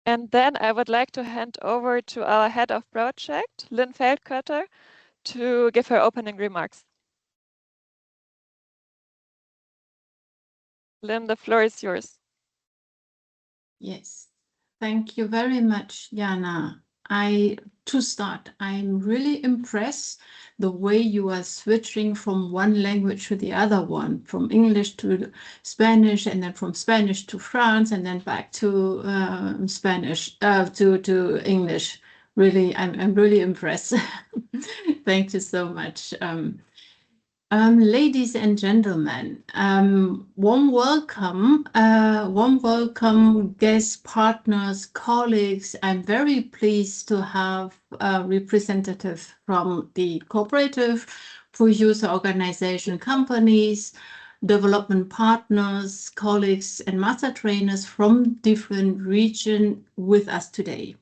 And then I would like to hand over to our head of project, Lynn Feldkötter, to give her opening remarks. Lynn, the floor is yours. Yes, thank you very much, Jana. To start, I'm really impressed the way you are switching from one language to the other one, from English to Spanish, and then from Spanish to France, and then back to Spanish to English. Really, I'm really impressed. Thank you so much. Ladies and gentlemen, warm welcome, guests, partners, colleagues. I'm very pleased to have a representative from the cooperative, producer organization companies, development partners, colleagues, and master trainers from different regions with us today.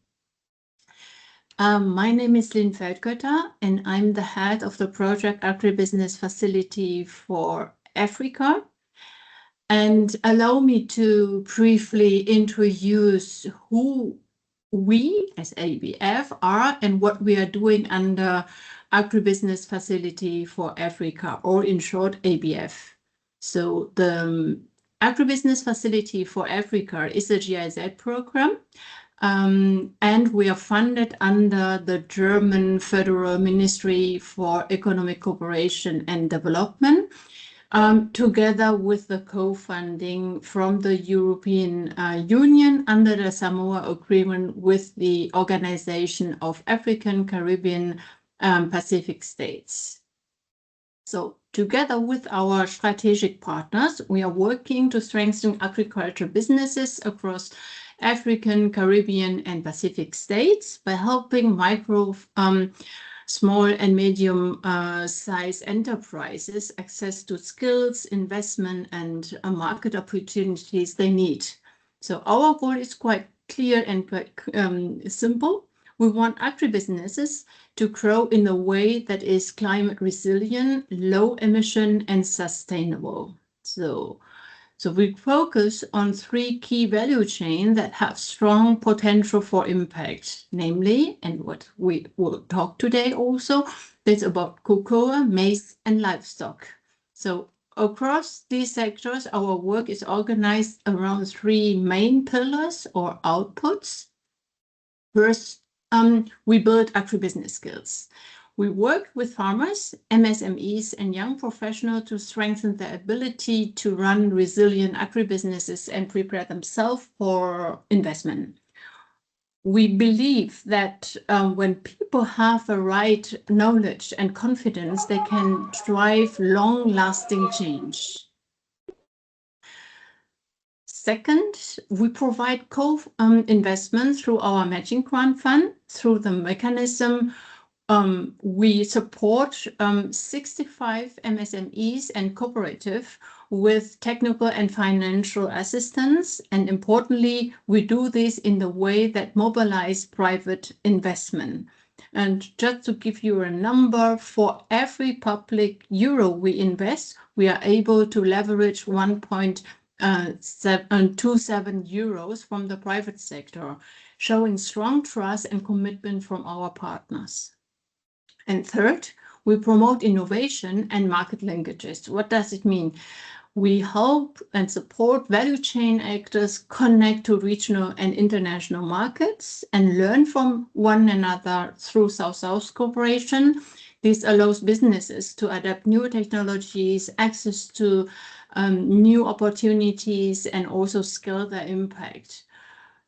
My name is Lynn Feldkötter, and I'm the head of the project Agri-Business facility for Africa. And allow me to briefly introduce who we as ABF are and what we are doing under Agri-Business facility for Africa, or in short, ABF. So the Agri-Business facility for Africa is a GIZ program. And we are funded under the German Federal Ministry for Economic Cooperation and Development, together with the co-funding from the European Union under the Samoa Agreement with the Organization of African, Caribbean, Pacific States. So together with our strategic partners, we are working to strengthen agriculture businesses across African, Caribbean, and Pacific states by helping micro, small and medium size enterprises access to skills, investment, and market opportunities they need. So our goal is quite clear and quite simple. We want agribusinesses to grow in a way that is climate resilient, low emission, and sustainable. So we focus on 3 key value chains that have strong potential for impact, namely, and what we will talk today also, that's about cocoa, maize, and livestock. So across these sectors, our work is organized around 3 main pillars or outputs. First, we build agribusiness skills. We work with farmers, MSMEs, and young professionals to strengthen their ability to run resilient agribusinesses and prepare themselves for investment. We believe that when people have the right knowledge and confidence, they can drive long-lasting change. Second, we provide co-investment through our matching grant fund. Through the mechanism, we support 65 MSMEs and cooperatives with technical and financial assistance. And importantly, we do this in the way that mobilize private investment. And just to give you a number, for every public euro we invest, we are able to leverage 1.27 euros from the private sector, showing strong trust and commitment from our partners. And third, we promote innovation and market linkages. What does it mean? We help and support value chain actors connect to regional and international markets and learn from one another through South-South cooperation. This allows businesses to adapt new technologies, access to new opportunities, and also scale their impact.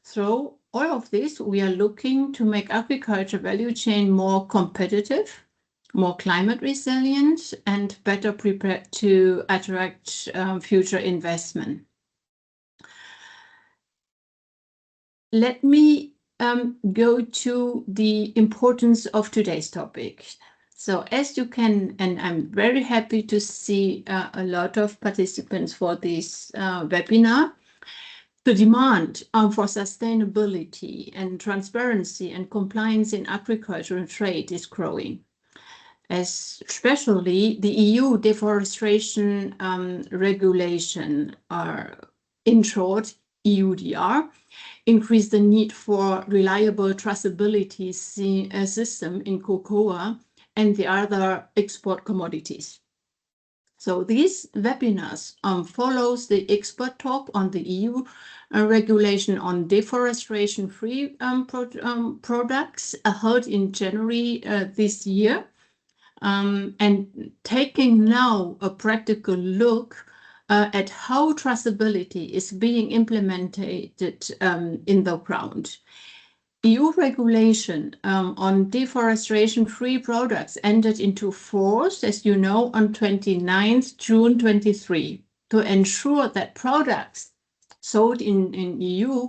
Through all of this, we are looking to make agriculture value chain more competitive, more climate resilient, and better prepared to attract future investment. Let me go to the importance of today's topic. So as you can, and I'm very happy to see a lot of participants for this webinar, the demand for sustainability and transparency and compliance in agriculture and trade is growing. Especially the EU deforestation regulation, in short, EUDR, increase the need for reliable traceability system in cocoa and the other export commodities. So these webinars follows the expert talk on the EU regulation on deforestation-free products held in January this year, and taking now a practical look at how traceability is being implemented in the ground. EU regulation on deforestation-free products entered into force, as you know, on 29th June 23 to ensure that products sold in EU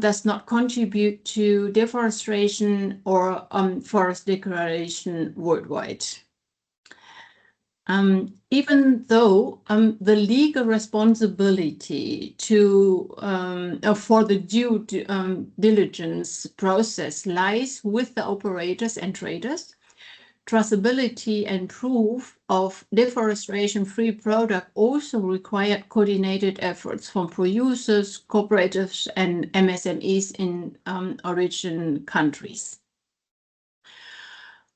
does not contribute to deforestation or forest degradation worldwide. Even though the legal responsibility for the due diligence process lies with the operators and traders, traceability and proof of deforestation-free product also required coordinated efforts from producers, cooperatives, and MSMEs in origin countries.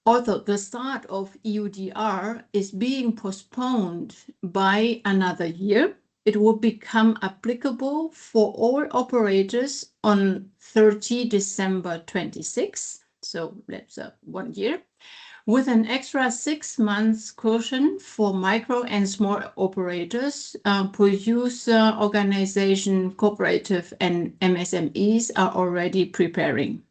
Although the start of EUDR is being postponed by another year, it will become applicable for all operators on 30 December 26, so that's 1 year, with an extra 6 months cushion for micro and small operators. Producer organization, cooperative, and MSMEs are already preparing.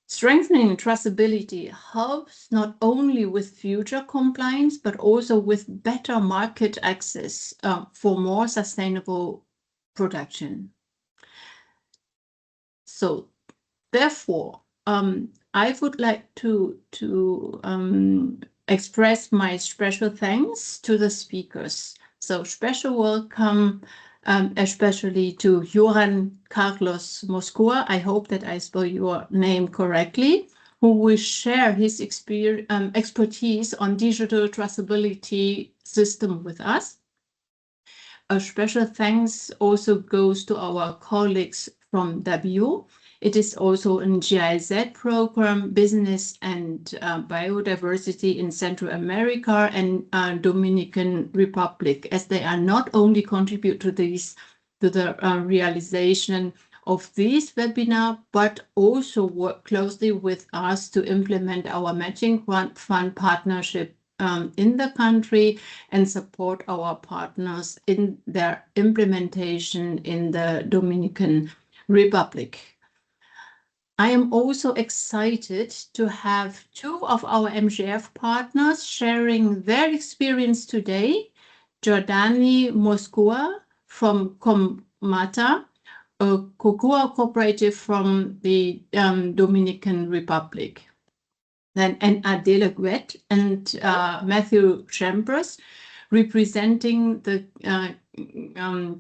Strengthening traceability helps not only with future compliance, but also with better market access for more sustainable production. So, therefore, I would like to express my special thanks to the speakers. So, special welcome especially to Johan Carlos Moscoa, I hope that I spell your name correctly, who will share his expertise on digital traceability system with us. A special thanks also goes to our colleagues from W. It is also a GIZ program, Business and Biodiversity in Central America and Dominican Republic, as they are not only contribute to the realization of this webinar, but also work closely with us to implement our matching grant fund partnership in the country and support our partners in their implementation in the Dominican Republic. I am also excited to have 2 of our MGF partners sharing their experience today. Giordani Moscoa from Comata, a cocoa cooperative from the Dominican Republic. Then Adela Guet and Matthew Chambers, representing the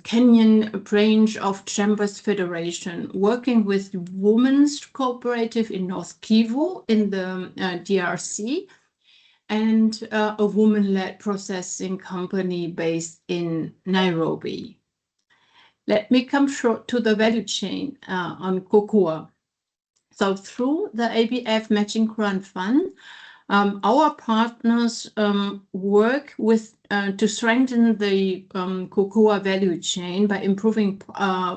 Kenyan branch of Chambers Federation, working with Women's Cooperative in North Kivu in the DRC, and a woman-led processing company based in Nairobi. Let me come short to the value chain on cocoa. So through the ABF Matching Grant Fund, our partners work with to strengthen the cocoa value chain by improving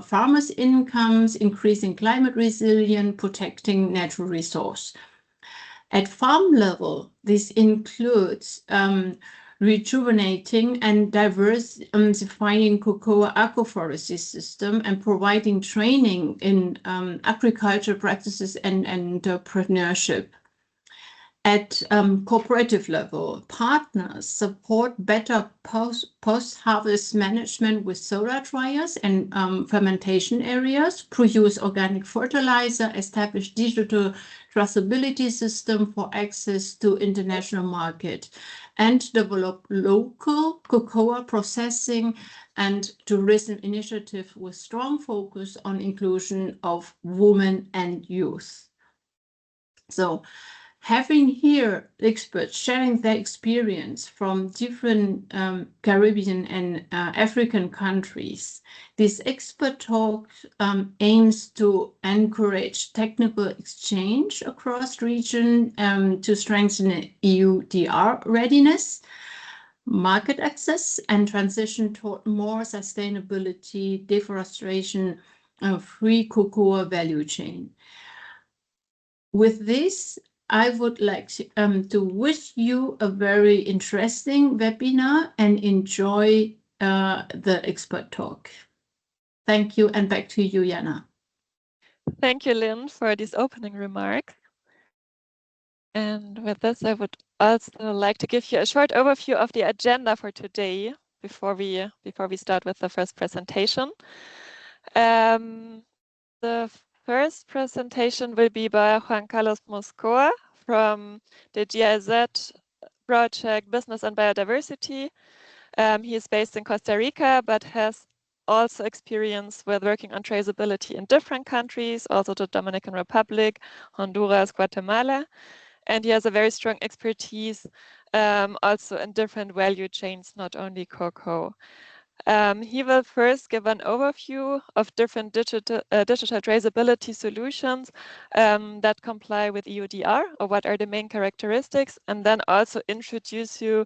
farmers' incomes, increasing climate resilience, protecting natural resource. At farm level, this includes rejuvenating and diversifying cocoa agroforestry system and providing training in agriculture practices and entrepreneurship. At cooperative level, partners support better post-harvest management with solar dryers and fermentation areas, produce organic fertilizer, establish digital traceability system for access to international market, and develop local cocoa processing and tourism initiative with strong focus on inclusion of women and youth. So, having here experts sharing their experience from different Caribbean and African countries, this expert talk aims to encourage technical exchange across region to strengthen EUDR readiness, market access, and transition toward more sustainability, deforestation-free cocoa value chain. With this, I would like to wish you a very interesting webinar and enjoy the expert talk. Thank you, and back to you, Jana. Thank you, Lynn, for these opening remarks. And with this, I would also like to give you a short overview of the agenda for today before we start with the first presentation. The first presentation will be by Juan Carlos Moscoa from the GIZ project Business and Biodiversity. He is based in Costa Rica, but has also experience with working on traceability in different countries, also the Dominican Republic, Honduras, Guatemala. And he has a very strong expertise also in different value chains, not only cocoa. He will first give an overview of different digital traceability solutions that comply with EUDR, or what are the main characteristics, and then also introduce you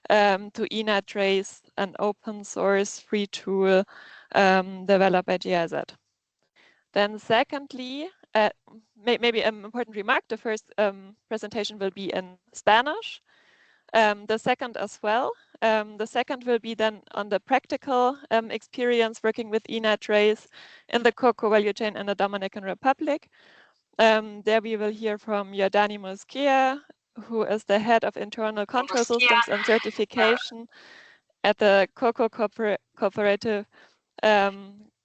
to ENATrace, an open source free tool developed by GIZ. Then secondly, maybe an important remark, the first presentation will be in Spanish, the second as well. The second will be then on the practical experience working with ENATrace in the cocoa value chain in the Dominican Republic. There we will hear from Yardani Mosquea, who is the head of internal control systems and certification at the cocoa cooperative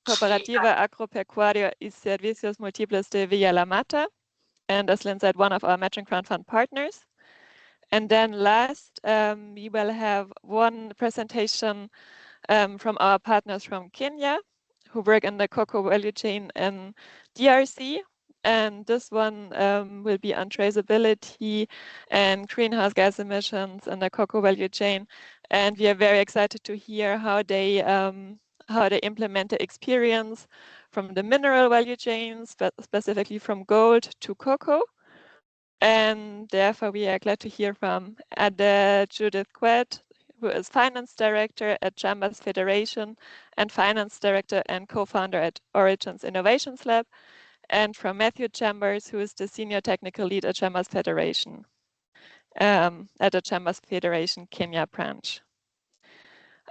Cooperativa Agropecuaria y Servicios Múltiples de Villa La Mata, and as Lynn said, one of our matching grant fund partners. And then last, we will have one presentation from our partners from Kenya, who work in the cocoa value chain in DRC. And this one will be on traceability and greenhouse gas emissions in the cocoa value chain. And we are very excited to hear how they implement the experience from the mineral value chains, but specifically from gold to cocoa. And therefore, we are glad to hear from Judith Quett, who is Finance Director at Chambers Federation and Finance Director and co-founder at Origins Innovations Lab, and from Matthew Chambers, who is the Senior Technical Lead at Chambers Federation, at the Chambers Federation Kenya branch.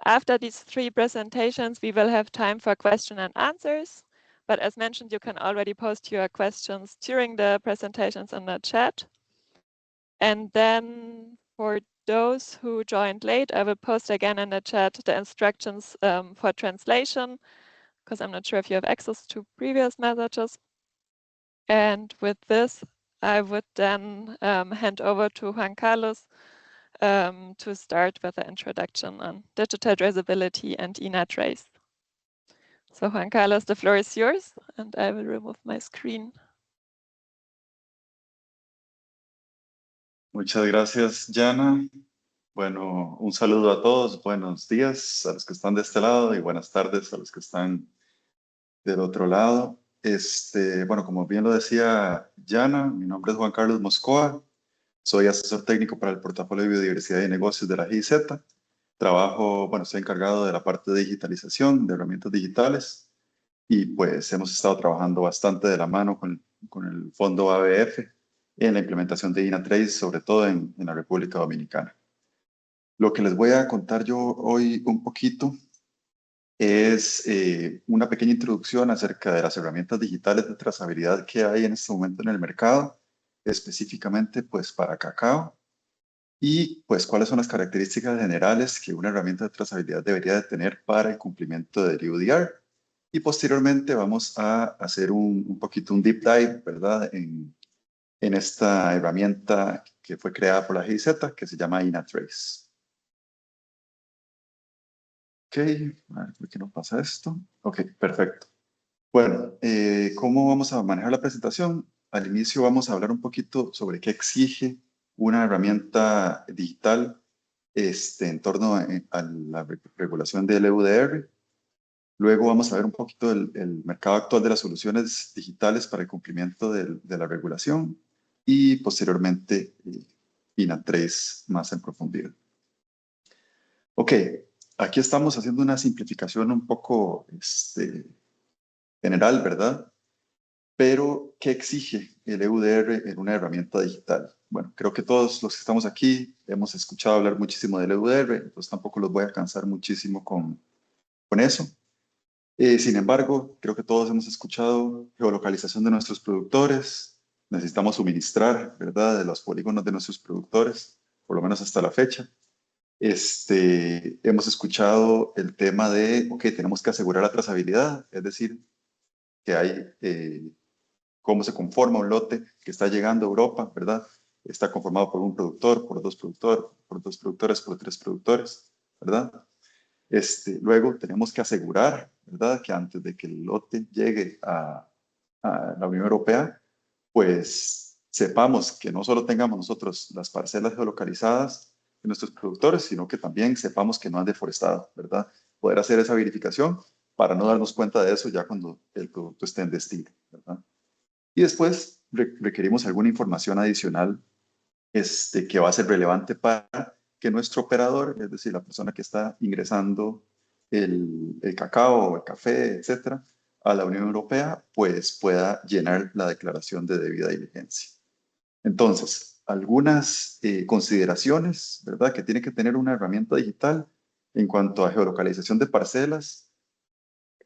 After these three presentations, we will have time for question and answers. But as mentioned, you can already post your questions during the presentations in the chat. And then for those who joined late, I will post again in the chat the instructions for translation, because I'm not sure if you have access to previous messages. And with this, I would then hand over to Juan Carlos to start with the introduction on digital traceability and ENATrace. So Juan Carlos, the floor is yours, and I will remove my screen. Muchas gracias, Jana. Bueno, un saludo a todos, buenos días a los que están de este lado y buenas tardes a los que están del otro lado. Bueno, como bien lo decía Jana, mi nombre es Juan Carlos Moscoa, soy asesor técnico para el portafolio de biodiversidad y negocios de la GIZ. Trabajo, bueno, estoy encargado de la parte de digitalización, de herramientas digitales, y pues hemos estado trabajando bastante de la mano con el fondo ABF en la implementación de ENATrace, sobre todo en la República Dominicana. Lo que les voy a contar yo hoy un poquito es una pequeña introducción acerca de las herramientas digitales de trazabilidad que hay en este momento en el mercado, específicamente pues para cacao, y pues cuáles son las características generales que una herramienta de trazabilidad debería de tener para el cumplimiento del EUDR. Y posteriormente vamos a hacer un poquito un deep dive, ¿verdad?, en esta herramienta que fue creada por la GIZ, que se llama ENATrace. Ok, a ver, ¿por qué no pasa esto? Ok, perfecto. Bueno, ¿cómo vamos a manejar la presentación? al inicio vamos a hablar un poquito sobre qué exige una herramienta digital en torno a la regulación del EUDR. Luego vamos a ver un poquito el mercado actual de las soluciones digitales para el cumplimiento de la regulación y posteriormente Trace más en profundidad. Ok, aquí estamos haciendo una simplificación un poco general, ¿verdad? Pero, ¿qué exige el EUDR en una herramienta digital? Bueno, creo que todos los que estamos aquí hemos escuchado hablar muchísimo del EUDR, entonces tampoco los voy a cansar muchísimo con eso. Sin embargo, creo que todos hemos escuchado geolocalización de nuestros productores. Necesitamos suministrar, ¿verdad?, de los polígonos de nuestros productores, por lo menos hasta la fecha. Hemos escuchado el tema de, ok, tenemos que asegurar la trazabilidad, es decir, que hay cómo se conforma un lote que está llegando a Europa, ¿verdad? Está conformado por un productor, por dos productores, por tres productores, ¿verdad? Luego tenemos que asegurar, ¿verdad?, que antes de que el lote llegue a la Unión Europea, pues sepamos que no solo tengamos nosotros las parcelas geolocalizadas de nuestros productores, sino que también sepamos que no han deforestado, ¿verdad? Poder hacer esa verificación para no darnos cuenta de eso ya cuando el producto esté en destino, ¿verdad? Y después requerimos alguna información adicional que va a ser relevante para que nuestro operador, es decir, la persona que está ingresando el cacao o el café, etcétera, a la Unión Europea, pues pueda llenar la declaración de debida diligencia. Entonces, algunas consideraciones, ¿verdad?, que tiene que tener una herramienta digital en cuanto a geolocalización de parcelas.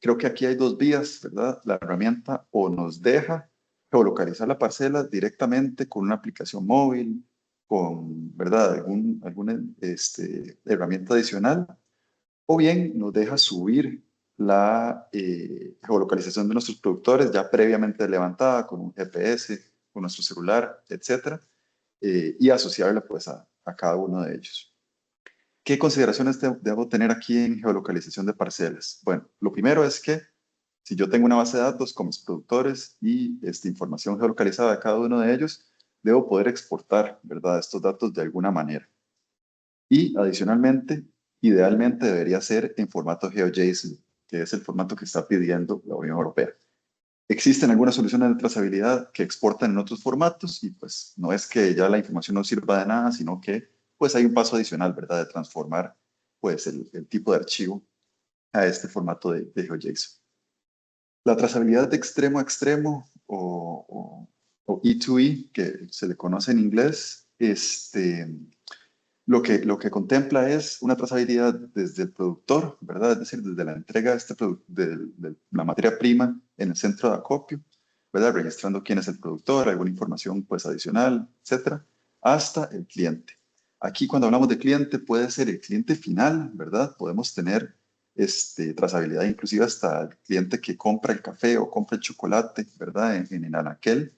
Creo que aquí hay dos vías, ¿verdad? La herramienta o nos deja geolocalizar la parcela directamente con una aplicación móvil, con, ¿verdad?, alguna herramienta adicional, o bien nos deja subir la geolocalización de nuestros productores ya previamente levantada con un GPS, con nuestro celular, etcétera, y asociarla pues a cada uno de ellos. ¿Qué consideraciones debo tener aquí en geolocalización de parcelas? Bueno, lo primero es que si yo tengo una base de datos con mis productores y información geolocalizada de cada uno de ellos, debo poder exportar, ¿verdad?, estos datos de alguna manera. Y adicionalmente, idealmente debería ser en formato GeoJSON, que es el formato que está pidiendo la Unión Europea. Existen algunas soluciones de trazabilidad que exportan en otros formatos y pues no es que ya la información no sirva de nada, sino que pues hay un paso adicional, ¿verdad?, de transformar pues el tipo de archivo a este formato de GeoJSON. La trazabilidad de extremo a extremo o E2E, que se le conoce en inglés, lo que contempla es una trazabilidad desde el productor, ¿verdad? Es decir, desde la entrega de la materia prima en el centro de acopio, ¿verdad?, registrando quién es el productor, alguna información pues adicional, etcétera, hasta el cliente. Aquí cuando hablamos de cliente puede ser el cliente final, ¿verdad? Podemos tener trazabilidad inclusive hasta el cliente que compra el café o compra el chocolate, ¿verdad?, en el anaquel.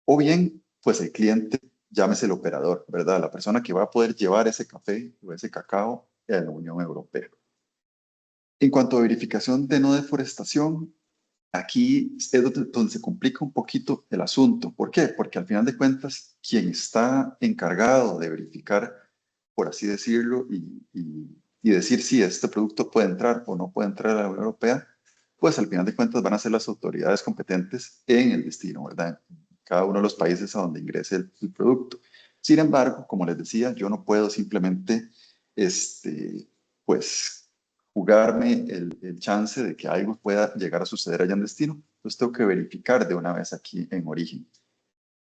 O bien, pues el cliente, llámese el operador, ¿verdad?, la persona que va a poder llevar ese café o ese cacao a la Unión Europea. En cuanto a verificación de no deforestación, aquí es donde se complica un poquito el asunto. ¿Por qué? Porque al final de cuentas, quien está encargado de verificar, por así decirlo, y decir si este producto puede entrar o no puede entrar a la Unión Europea, pues al final de cuentas van a ser las autoridades competentes en el destino, ¿verdad?, cada uno de los países a donde ingrese el producto. Sin embargo, como les decía, yo no puedo simplemente, pues, jugarme el chance de que algo pueda llegar a suceder allá en destino. Entonces tengo que verificar de una vez aquí en origen.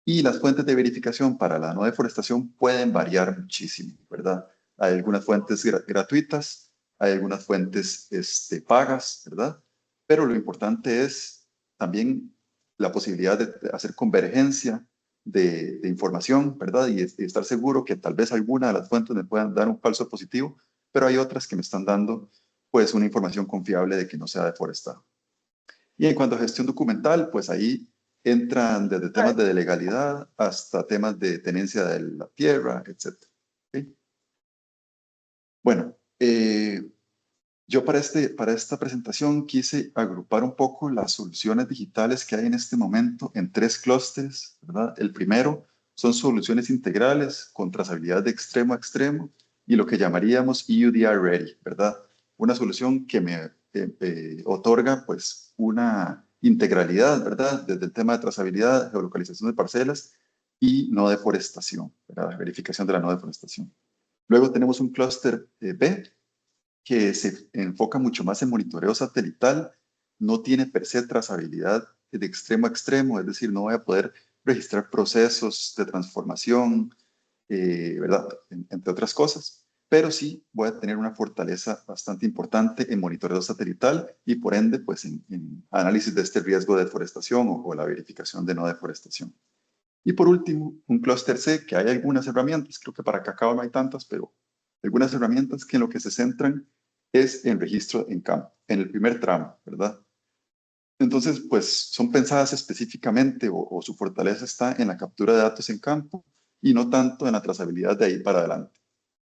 Y las fuentes de verificación para la no deforestación pueden variar muchísimo, ¿verdad? Hay algunas fuentes gratuitas, hay algunas fuentes pagas, ¿verdad? Pero lo importante es también la posibilidad de hacer convergencia de información, ¿verdad? Y estar seguro que tal vez alguna de las fuentes me puedan dar un falso positivo, pero hay otras que me están dando pues una información confiable de que no se ha deforestado. Y en cuanto a gestión documental, pues ahí entran desde temas de legalidad hasta temas de tenencia de la tierra, etc. ¿Sí? Bueno, Yo para esta presentación quise agrupar un poco las soluciones digitales que hay en este momento en 3 clústeres, ¿verdad? El primero son soluciones integrales con trazabilidad de extremo a extremo y lo que llamaríamos EUDR ready, ¿verdad? Una solución que me otorga pues una integralidad, ¿verdad? Desde el tema de trazabilidad, geolocalización de parcelas y no deforestación, ¿verdad? Verificación de la no deforestación. Luego tenemos un clúster B, que se enfoca mucho más en monitoreo satelital, no tiene per se trazabilidad de extremo a extremo, es decir, no voy a poder registrar procesos de transformación, ¿verdad? Entre otras cosas, pero sí voy a tener una fortaleza bastante importante en monitoreo satelital y por ende, pues en análisis de este riesgo de deforestación o la verificación de no deforestación. Y por último, un clúster C, que hay algunas herramientas, creo que para cacao no hay tantas, pero algunas herramientas que en lo que se centran es en registro en campo, en el primer tramo, ¿verdad? Entonces, pues son pensadas específicamente o su fortaleza está en la captura de datos en campo y no tanto en la trazabilidad de ahí para adelante,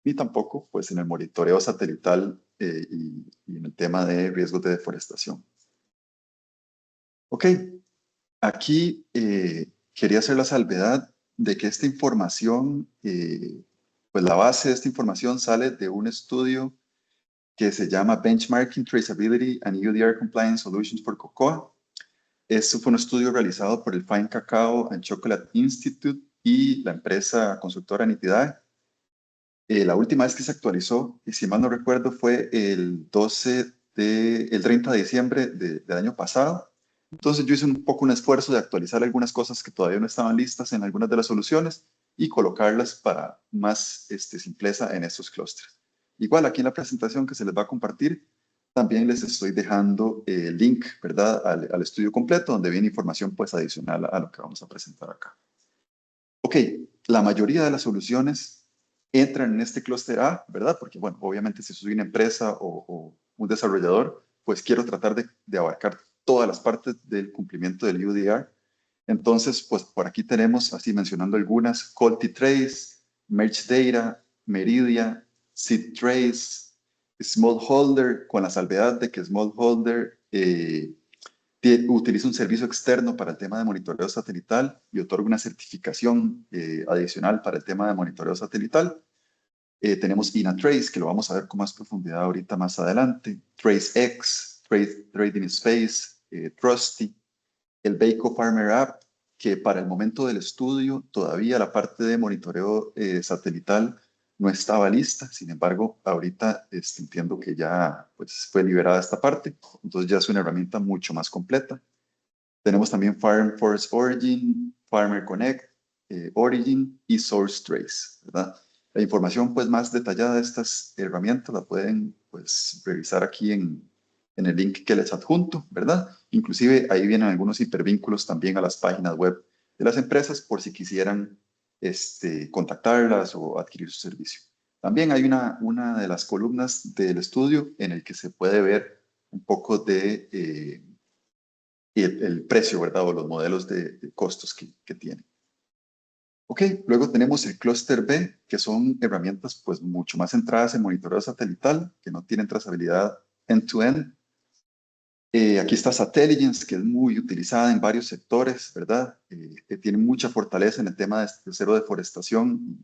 ni tampoco pues en el monitoreo satelital y en el tema de riesgos de deforestación. Ok, aquí quería hacer la salvedad de que esta información, pues la base de esta información sale de un estudio que se llama Benchmarking Traceability and EUDR Compliance Solutions for Cocoa. Este fue un estudio realizado por el Fine Cacao and Chocolate Institute y la empresa constructora Nitidae. La última vez que se actualizó, y si mal no recuerdo, fue el 30 de diciembre del año pasado. Entonces yo hice un poco un esfuerzo de actualizar algunas cosas que todavía no estaban listas en algunas de las soluciones y colocarlas para más simpleza en estos clústeres. Igual aquí en la presentación que se les va a compartir, también les estoy dejando el link, ¿verdad? Al estudio completo, donde viene información pues adicional a lo que vamos a presentar acá. Ok, la mayoría de las soluciones entran en este clúster A, ¿verdad? Porque, bueno, obviamente si soy una empresa o un desarrollador, pues quiero tratar de abarcar todas las partes del cumplimiento del EUDR. Entonces, pues por aquí tenemos, así mencionando algunas, Quality Trace, Merge Data, Meridia, Seed Trace, Smallholder, con la salvedad de que Smallholder utiliza un servicio externo para el tema de monitoreo satelital y otorga una certificación adicional para el tema de monitoreo satelital. Tenemos InaTrace, que lo vamos a ver con más profundidad ahorita más adelante, TraceX, Trading Space, Trusty, el Baco Farmer App, que para el momento del estudio todavía la parte de monitoreo satelital no estaba lista. Sin embargo, ahorita entiendo que ya pues, fue liberada esta parte, entonces ya es una herramienta mucho más completa. Tenemos también Farm Forest Origin, Farmer Connect, Origin y Source Trace, ¿verdad? La información pues más detallada de estas herramientas la pueden pues revisar aquí en el link que les adjunto, ¿verdad? Inclusive ahí vienen algunos hipervínculos también a las páginas web de las empresas por si quisieran contactarlas o adquirir su servicio. También hay una de las columnas del estudio en el que se puede ver un poco de el precio, ¿verdad? O los modelos de costos que tiene. Ok, luego tenemos el clúster B, que son herramientas pues mucho más centradas en monitoreo satelital, que no tienen trazabilidad end-to-end. Aquí está Satelligence, que es muy utilizada en varios sectores, ¿verdad? Que tiene mucha fortaleza en el tema de cero deforestación,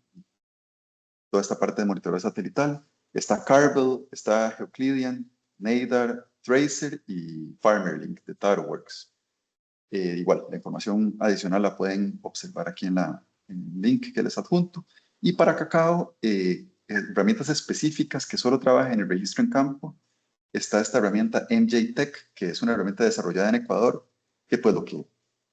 toda esta parte de monitoreo satelital. Está Carbel, está Euclidean, Nadar, Tracer y FarmerLink de TireWorks. Igual, la información adicional la pueden observar aquí en el link que les adjunto. Y para Cacao, herramientas específicas que solo trabajan en el registro en campo, está esta herramienta MJ-Tech, que es una herramienta desarrollada en Ecuador, que pues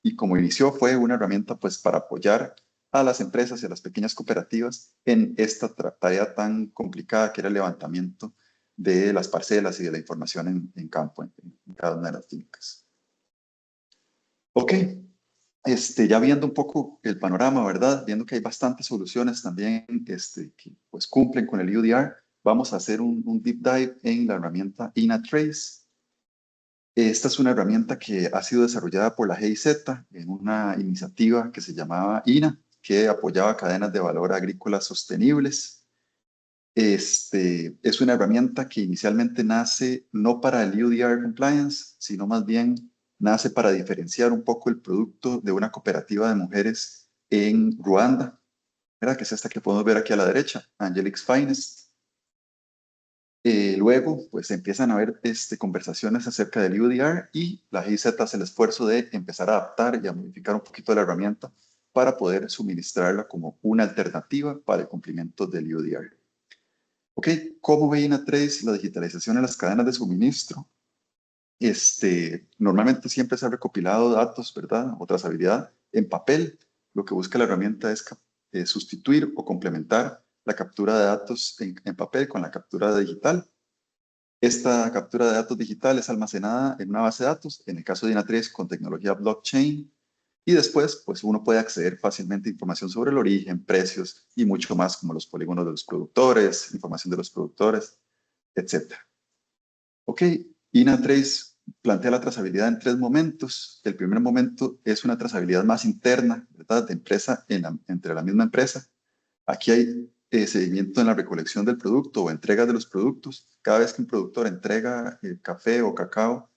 y como inició fue una herramienta pues para apoyar a las empresas y a las pequeñas cooperativas en esta tarea tan complicada que era el levantamiento de las parcelas y de la información en campo, en cada una de las fincas. Ok, ya viendo un poco el panorama, ¿verdad? Viendo que hay bastantes soluciones también que pues cumplen con el EUDR, vamos a hacer un deep dive en la herramienta InaTrace. Esta es una herramienta que ha sido desarrollada por la GIZ en una iniciativa que se llamaba INA, que apoyaba cadenas de valor agrícolas sostenibles. Es una herramienta que inicialmente nace no para el EUDR compliance, sino más bien nace para diferenciar un poco el producto de una cooperativa de mujeres en Ruanda, ¿verdad? Que es esta que podemos ver aquí a la derecha, Angelic's Finest. Luego, pues empiezan a haber conversaciones acerca del EUDR y la GIZ hace el esfuerzo de empezar a adaptar y a modificar un poquito la herramienta para poder suministrarla como una alternativa para el cumplimiento del EUDR. Ok, ¿cómo ve INA3 la digitalización en las cadenas de suministro? Normalmente siempre se ha recopilado datos, ¿verdad? O trazabilidad en papel. Lo que busca la herramienta es sustituir o complementar la captura de datos en papel con la captura digital. Esta captura de datos digital es almacenada en una base de datos, en el caso de INA3 con tecnología blockchain, y después pues uno puede acceder fácilmente a información sobre el origen, precios y mucho más, como los polígonos de los productores, información de los productores, etc. Ok, INA3 plantea la trazabilidad en 3 momentos. El primer momento es una trazabilidad más interna, ¿verdad? De empresa entre la misma empresa. Aquí hay seguimiento en la recolección del producto o entrega de los productos. Cada vez que un productor entrega café o cacao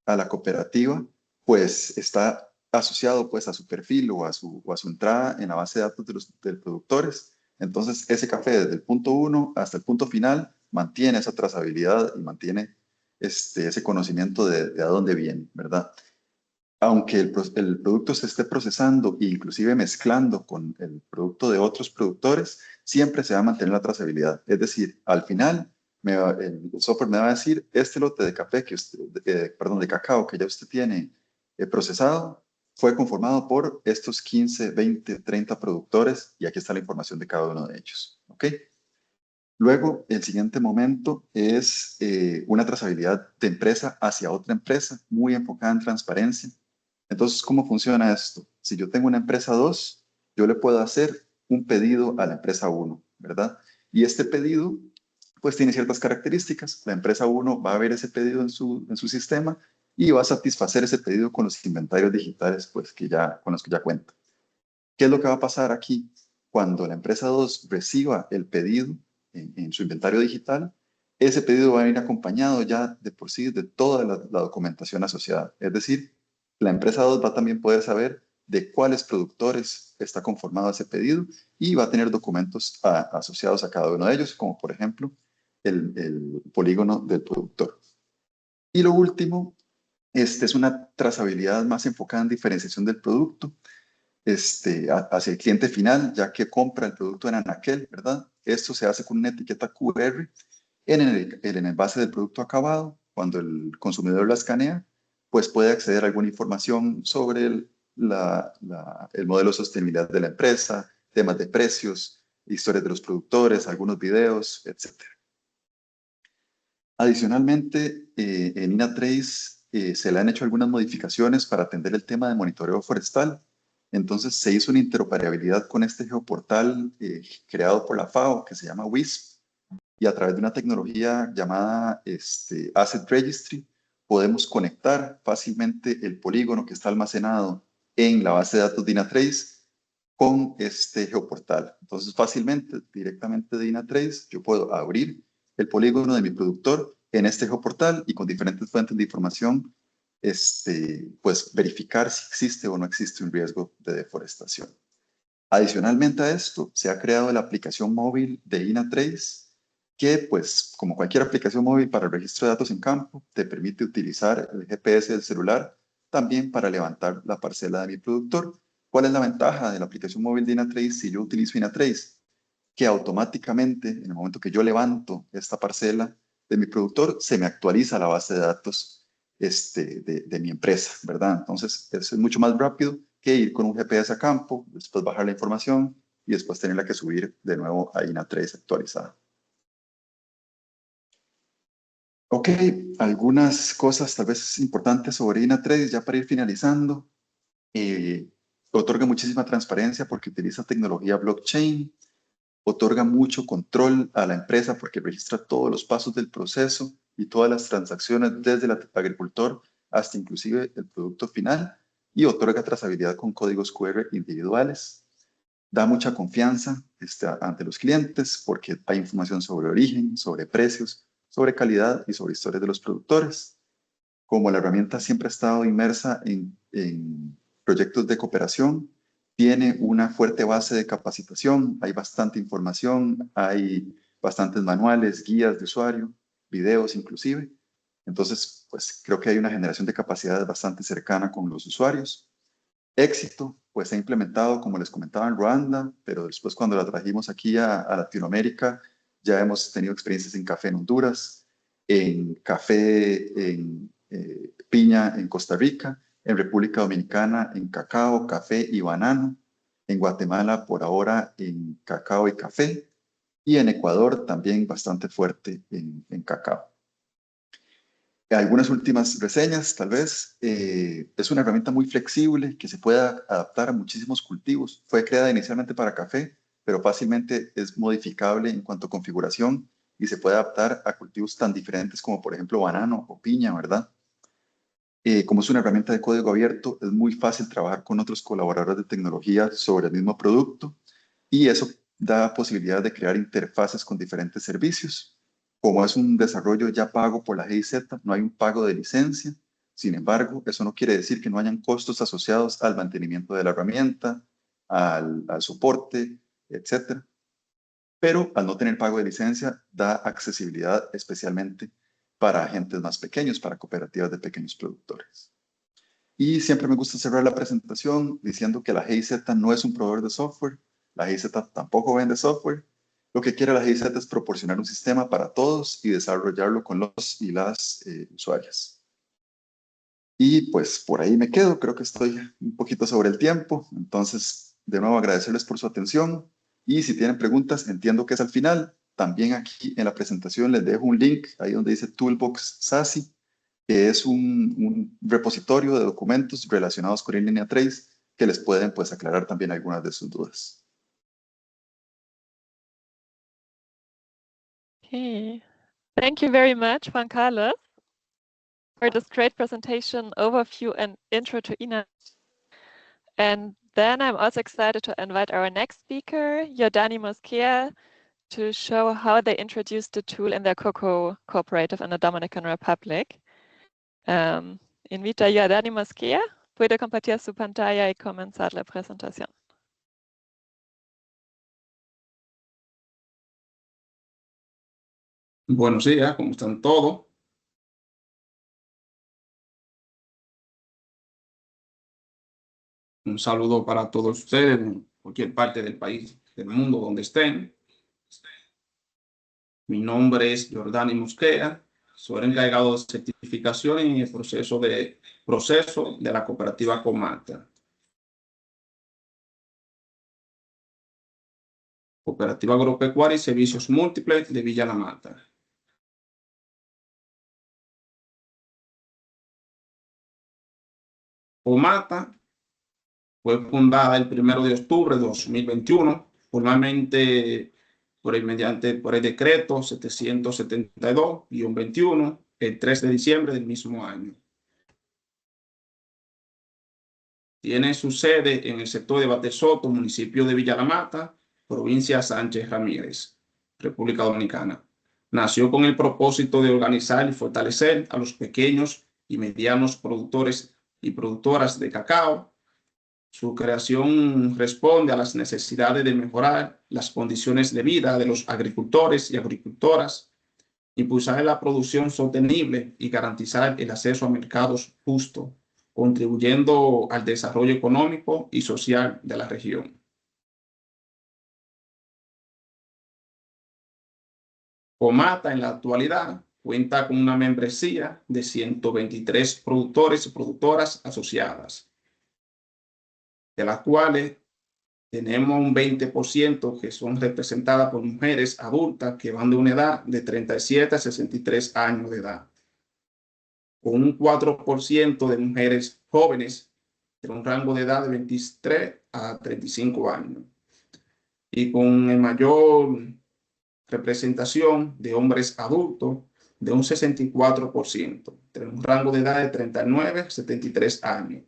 a la cooperativa, pues está asociado pues a su perfil o a su entrada en la base de datos de los productores. Entonces, ese café desde el punto 1 hasta el punto final mantiene esa trazabilidad y mantiene ese conocimiento de a dónde viene, ¿verdad? Aunque el producto se esté procesando e inclusive mezclando con el producto de otros productores, siempre se va a mantener la trazabilidad. Es decir, al final el software me va a decir, este lote de café que usted, de cacao que ya usted tiene procesado, fue conformado por estos 15, 20, 30 productores y aquí está la información de cada uno de ellos. ¿Ok? Luego, el siguiente momento es una trazabilidad de empresa hacia otra empresa, muy enfocada en transparencia. Entonces, ¿cómo funciona esto? Si yo tengo una empresa 2, yo le puedo hacer un pedido a la empresa 1, ¿verdad? Y este pedido, pues tiene ciertas características. La empresa 1 va a ver ese pedido en su sistema y va a satisfacer ese pedido con los inventarios digitales, pues, con los que ya cuenta. ¿Qué es lo que va a pasar aquí? Cuando la empresa 2 reciba el pedido en su inventario digital, ese pedido va a ir acompañado ya de por sí de toda la documentación asociada. Es decir, la empresa 2 va a también poder saber de cuáles productores está conformado ese pedido y va a tener documentos asociados a cada uno de ellos, como por ejemplo el polígono del productor. Y lo último, es una trazabilidad más enfocada en diferenciación del producto hacia el cliente final, ya que compra el producto en anaquel, ¿verdad? Esto se hace con una etiqueta QR en el envase del producto acabado. Cuando el consumidor la escanea, pues puede acceder a alguna información sobre el modelo de sostenibilidad de la empresa, temas de precios, historias de los productores, algunos videos, etc. Adicionalmente, en INA3 se le han hecho algunas modificaciones para atender el tema de monitoreo forestal. Entonces se hizo una interoperabilidad con este geoportal creado por la FAO que se llama WISP y a través de una tecnología llamada Asset Registry podemos conectar fácilmente el polígono que está almacenado en la base de datos de INA3 con este geoportal. Entonces fácilmente, directamente de INA3, yo puedo abrir el polígono de mi productor en este geoportal y con diferentes fuentes de información pues verificar si existe o no existe un riesgo de deforestación. Adicionalmente a esto, se ha creado la aplicación móvil de INA3 que, pues, como cualquier aplicación móvil para el registro de datos en campo, te permite utilizar el GPS del celular también para levantar la parcela de mi productor. ¿Cuál es la ventaja de la aplicación móvil de INA3 si yo utilizo INA3? Que automáticamente, en el momento que yo levanto esta parcela de mi productor, se me actualiza la base de datos de mi empresa, ¿verdad? Entonces, eso es mucho más rápido que ir con un GPS a campo, después bajar la información y después tenerla que subir de nuevo a INA3 actualizada. Ok, algunas cosas tal vez importantes sobre INA3 ya para ir finalizando. Otorga muchísima transparencia porque utiliza tecnología blockchain, otorga mucho control a la empresa porque registra todos los pasos del proceso y todas las transacciones desde el agricultor hasta inclusive el producto final y otorga trazabilidad con códigos QR individuales. da mucha confianza ante los clientes porque hay información sobre origen, sobre precios, sobre calidad y sobre historias de los productores. Como la herramienta siempre ha estado inmersa en proyectos de cooperación, tiene una fuerte base de capacitación, hay bastante información, hay bastantes manuales, guías de usuario, videos inclusive. Entonces, pues creo que hay una generación de capacidades bastante cercana con los usuarios. Éxito, pues se ha implementado, como les comentaba, en Ruanda, pero después cuando la trajimos aquí a Latinoamérica, ya hemos tenido experiencias en café en Honduras, en café en piña en Costa Rica, en República Dominicana en cacao, café y banano, en Guatemala por ahora en cacao y café, y en Ecuador también bastante fuerte en cacao. Algunas últimas reseñas, tal vez. Es una herramienta muy flexible que se puede adaptar a muchísimos cultivos. Fue creada inicialmente para café, pero fácilmente es modificable en cuanto a configuración y se puede adaptar a cultivos tan diferentes como, por ejemplo, banano o piña, ¿verdad? Como es una herramienta de código abierto, es muy fácil trabajar con otros colaboradores de tecnología sobre el mismo producto y eso da posibilidad de crear interfaces con diferentes servicios. Como es un desarrollo ya pago por la GIZ, no hay un pago de licencia. Sin embargo, eso no quiere decir que no hayan costos asociados al mantenimiento de la herramienta, al soporte, etc. Pero al no tener pago de licencia, da accesibilidad especialmente para agentes más pequeños, para cooperativas de pequeños productores. Y siempre me gusta cerrar la presentación diciendo que la GIZ no es un proveedor de software, la GIZ tampoco vende software. Lo que quiere la GIZ es proporcionar un sistema para todos y desarrollarlo con los y las usuarias. Y pues por ahí me quedo, creo que estoy un poquito sobre el tiempo. Entonces, de nuevo agradecerles por su atención y si tienen preguntas, entiendo que es al final. También aquí en la presentación les dejo un link ahí donde dice Toolbox SASI, que es un repositorio de documentos relacionados con In-Linea Trace que les pueden pues aclarar también algunas de sus dudas. Okay. Thank you very much, Juan Carlos, for this great presentation, overview, and intro to INA. And then I'm also excited to invite our next speaker, Yordani Mosquea, to show how they introduced the tool in their cocoa cooperative in the Dominican Republic. Invito a Yordani Mosquea. Puede compartir su pantalla y comenzar la presentación. Buenos días, ¿cómo están todos? Un saludo para todos ustedes en cualquier parte del país, del mundo donde estén. Mi nombre es Yordani Mosquea, soy el encargado de certificación en el proceso de la cooperativa Comata. Cooperativa Agropecuaria y Servicios Múltiples de Villa La Mata. Comata fue fundada el 1 de octubre de 2021, formalmente por el decreto 772-21, el 3 de diciembre del mismo año. Tiene su sede en el sector de Batesoto, municipio de Villa La Mata, provincia Sánchez Ramírez, República Dominicana. Nació con el propósito de organizar y fortalecer a los pequeños y medianos productores y productoras de cacao. Su creación responde a las necesidades de mejorar las condiciones de vida de los agricultores y agricultoras, impulsar la producción sostenible y garantizar el acceso a mercados justos, contribuyendo al desarrollo económico y social de la región. Comata en la actualidad cuenta con una membresía de 123 productores y productoras asociadas, de las cuales tenemos un 20% que son representadas por mujeres adultas que van de una edad de 37 a 63 años de edad, con un 4% de mujeres jóvenes de un rango de edad de 23 a 35 años y con el mayor representación de hombres adultos de un 64%, de un rango de edad de 39 a 73 años.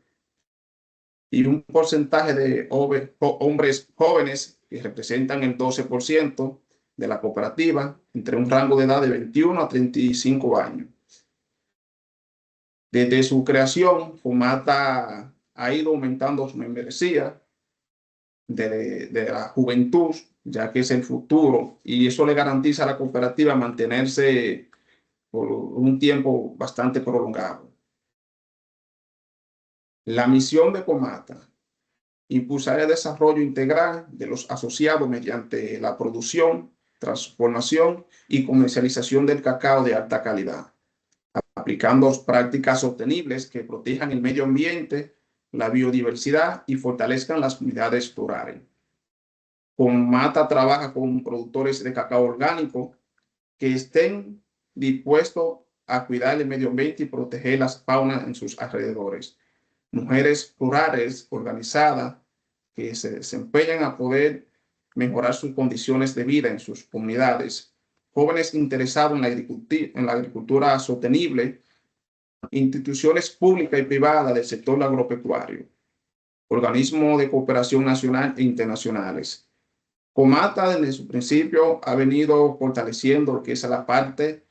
y un porcentaje de hombres jóvenes que representan el 12% de la cooperativa, entre un rango de edad de 21 a 35 años. Desde su creación, Fomata ha ido aumentando su membresía de la juventud, ya que es el futuro, y eso le garantiza a la cooperativa mantenerse por un tiempo bastante prolongado. La misión de Fomata: impulsar el desarrollo integral de los asociados mediante la producción, transformación y comercialización del cacao de alta calidad, aplicando prácticas sostenibles que protejan el medio ambiente, la biodiversidad y fortalezcan las comunidades rurales. Fomata trabaja con productores de cacao orgánico que estén dispuestos a cuidar el medio ambiente y proteger las faunas en sus alrededores. Mujeres rurales organizadas que se desempeñan a poder mejorar sus condiciones de vida en sus comunidades. Jóvenes interesados en la agricultura sostenible, instituciones públicas y privadas del sector agropecuario, organismos de cooperación nacional e internacionales. Fomata desde su principio ha venido fortaleciendo lo que es la parte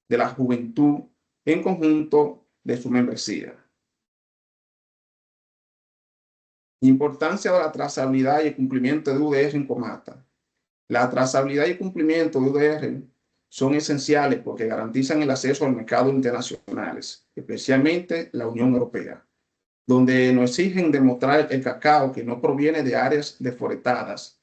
de la juventud en conjunto de su membresía. Importancia de la trazabilidad y el cumplimiento de UDR en Fomata. La trazabilidad y el cumplimiento de UDR son esenciales porque garantizan el acceso al mercado internacionales, especialmente la Unión Europea, donde nos exigen demostrar el cacao que no proviene de áreas deforestadas.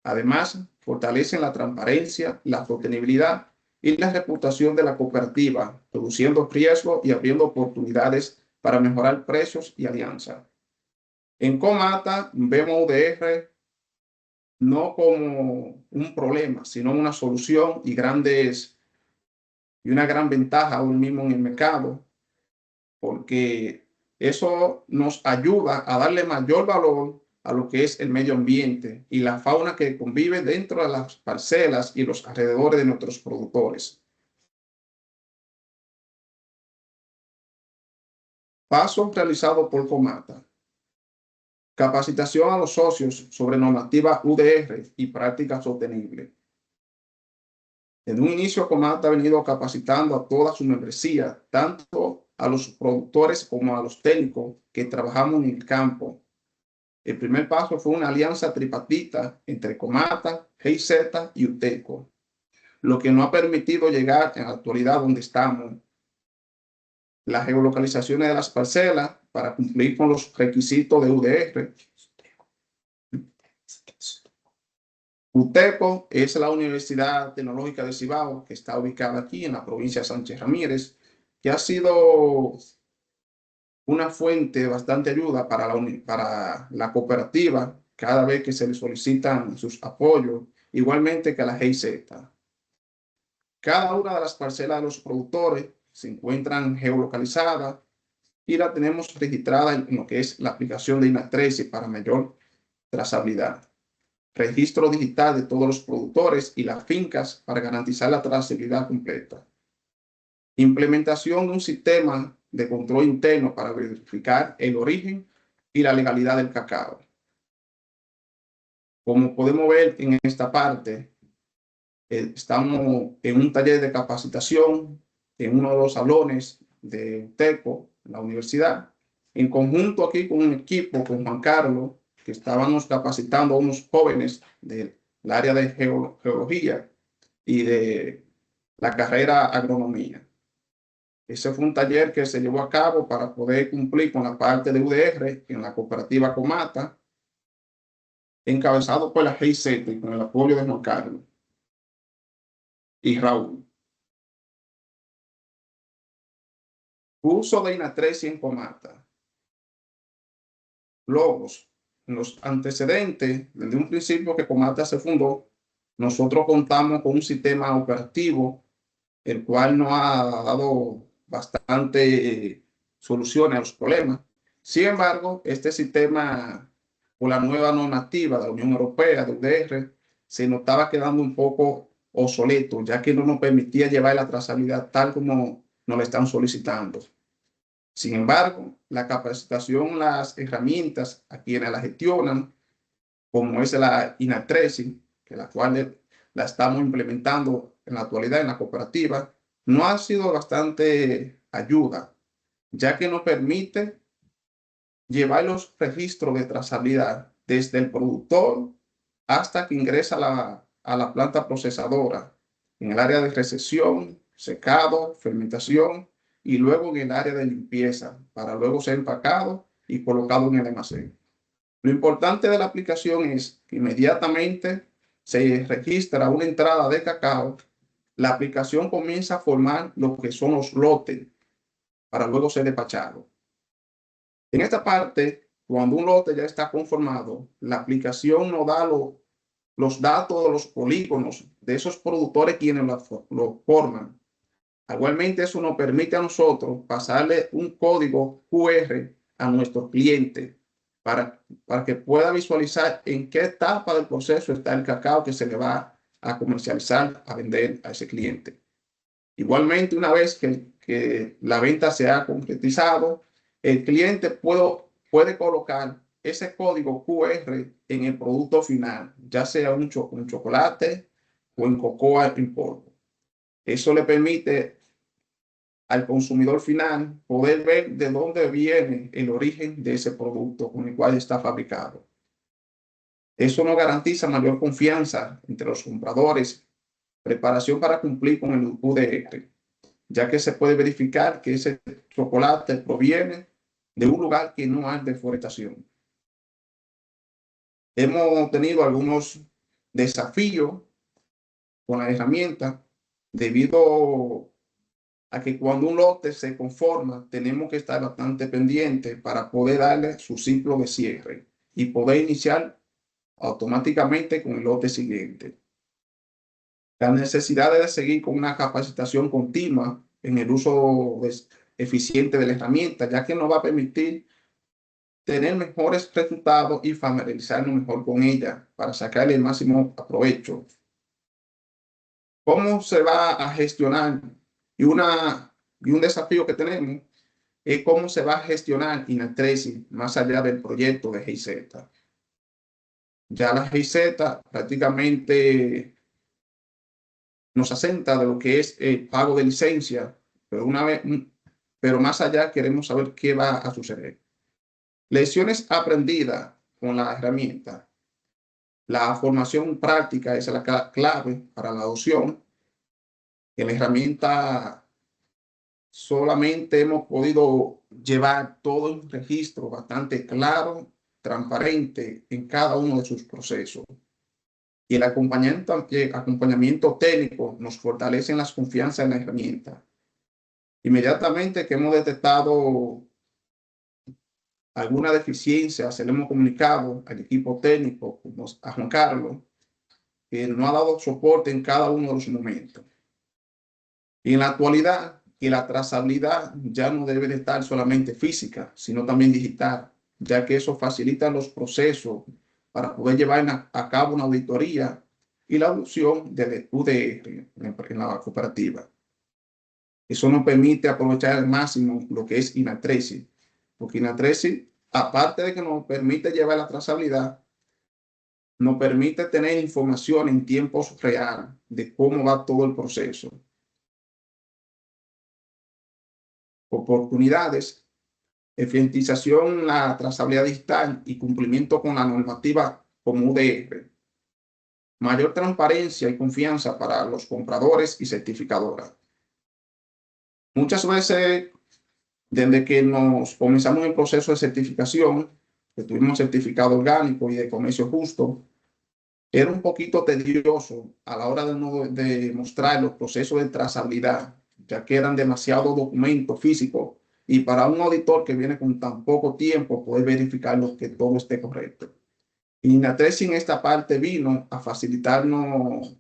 Además, fortalecen la transparencia, la sostenibilidad y la reputación de la cooperativa, reduciendo riesgos y abriendo oportunidades para mejorar precios y alianzas. En Fomata vemos UDR no como un problema, sino una solución y una gran ventaja aún mismo en el mercado, porque eso nos ayuda a darle mayor valor a lo que es el medio ambiente y la fauna que convive dentro de las parcelas y los alrededores de nuestros productores. Pasos realizados por Fomata. Capacitación a los socios sobre normativa UDR y prácticas sostenibles. En un inicio, Fomata ha venido capacitando a toda su membresía, tanto a los productores como a los técnicos que trabajamos en el campo. El primer paso fue una alianza tripartita entre Fomata, GIZ y UTECO, lo que nos ha permitido llegar en la actualidad donde estamos. Las geolocalizaciones de las parcelas para cumplir con los requisitos de UDR. UTECO es la Universidad Tecnológica de Cibao, que está ubicada aquí en la provincia de Sánchez Ramírez, que ha sido una fuente de bastante ayuda para la cooperativa cada vez que se le solicitan sus apoyos, igualmente que la GIZ. Cada una de las parcelas de los productores se encuentran geolocalizadas y la tenemos registrada en lo que es la aplicación de INA13 para mayor trazabilidad. Registro digital de todos los productores y las fincas para garantizar la trazabilidad completa. Implementación de un sistema de control interno para verificar el origen y la legalidad del cacao. Como podemos ver en esta parte, estamos en un taller de capacitación en uno de los salones de UTECO, la universidad, en conjunto aquí con un equipo, con Juan Carlos, que estábamos capacitando a unos jóvenes del área de geología y de la carrera agronomía. Ese fue un taller que se llevó a cabo para poder cumplir con la parte de UDR en la cooperativa Fomata, encabezado por la GIZ y con el apoyo de Juan Carlos y Raúl. Uso de INA13 en Fomata. Logos. En los antecedentes, desde un principio que Fomata se fundó, nosotros contamos con un sistema operativo, el cual nos ha dado bastante soluciones a los problemas. Sin embargo, este sistema, por la nueva normativa de la Unión Europea, de UDR, se nos estaba quedando un poco obsoleto, ya que no nos permitía llevar la trazabilidad tal como nos la están solicitando. Sin embargo, la capacitación, las herramientas a quienes la gestionan, como es la INATRESI, que la cual la estamos implementando en la actualidad en la cooperativa, no ha sido bastante ayuda, ya que nos permite llevar los registros de trazabilidad desde el productor hasta que ingresa a la planta procesadora, en el área de recepción, secado, fermentación y luego en el área de limpieza, para luego ser empacado y colocado en el almacén. Lo importante de la aplicación es que inmediatamente se registra una entrada de cacao, la aplicación comienza a formar lo que son los lotes para luego ser despachado. En esta parte, cuando un lote ya está conformado, la aplicación nos da los datos de los polígonos de esos productores quienes lo forman. Igualmente, eso nos permite a nosotros pasarle un código QR a nuestro cliente para que pueda visualizar en qué etapa del proceso está el cacao que se le va a comercializar, a vender a ese cliente. Igualmente, una vez que la venta se ha concretizado, el cliente puede colocar ese código QR en el producto final, ya sea un chocolate o en cocoa en polvo. Eso le permite al consumidor final poder ver de dónde viene el origen de ese producto con el cual está fabricado. Eso nos garantiza mayor confianza entre los compradores, preparación para cumplir con el EUDR, ya que se puede verificar que ese chocolate proviene de un lugar que no hay deforestación. Hemos tenido algunos desafíos con la herramienta debido a que cuando un lote se conforma, tenemos que estar bastante pendientes para poder darle su ciclo de cierre y poder iniciar automáticamente con el lote siguiente. La necesidad de seguir con una capacitación continua en el uso eficiente de la herramienta, ya que nos va a permitir tener mejores resultados y familiarizarnos mejor con ella para sacarle el máximo provecho. ¿Cómo se va a gestionar? Y un desafío que tenemos es cómo se va a gestionar INATRESI más allá del proyecto de GIZ. Ya la GIZ prácticamente nos asenta de lo que es el pago de licencia, pero más allá queremos saber qué va a suceder. Lecciones aprendidas con la herramienta. La formación práctica es la clave para la adopción. En la herramienta solamente hemos podido llevar todo un registro bastante claro, transparente en cada uno de sus procesos. Y el acompañamiento técnico nos fortalece en las confianzas en la herramienta. Inmediatamente que hemos detectado alguna deficiencia, se le hemos comunicado al equipo técnico, como a Juan Carlos, que nos ha dado soporte en cada uno de los momentos. Y en la actualidad, que la trazabilidad ya no debe de estar solamente física, sino también digital, ya que eso facilita los procesos para poder llevar a cabo una auditoría y la adopción del EUDR en la cooperativa. Eso nos permite aprovechar al máximo lo que es INATRESI, porque INATRESI, aparte de que nos permite llevar la trazabilidad, nos permite tener información en tiempos reales de cómo va todo el proceso. Oportunidades, eficientización, la trazabilidad digital y cumplimiento con la normativa como UDR. Mayor transparencia y confianza para los compradores y certificadoras. Muchas veces, desde que nos comenzamos el proceso de certificación, que tuvimos certificado orgánico y de comercio justo, era un poquito tedioso a la hora de mostrar los procesos de trazabilidad, ya que eran demasiados documentos físicos y para un auditor que viene con tan poco tiempo poder verificar que todo esté correcto. Y INATRESI en esta parte vino a facilitarnos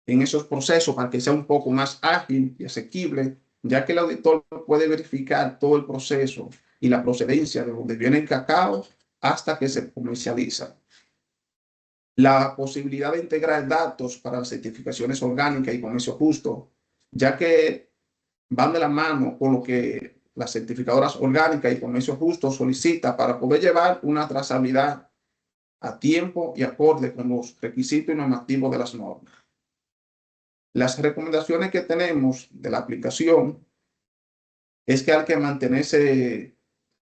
en esos procesos para que sea un poco más ágil y asequible, ya que el auditor puede verificar todo el proceso y la procedencia de donde viene el cacao hasta que se comercializa. La posibilidad de integrar datos para las certificaciones orgánicas y comercio justo, ya que van de la mano con lo que las certificadoras orgánicas y comercio justo solicita para poder llevar una trazabilidad a tiempo y acorde con los requisitos y normativos de las normas. Las recomendaciones que tenemos de la aplicación es que hay que mantenerse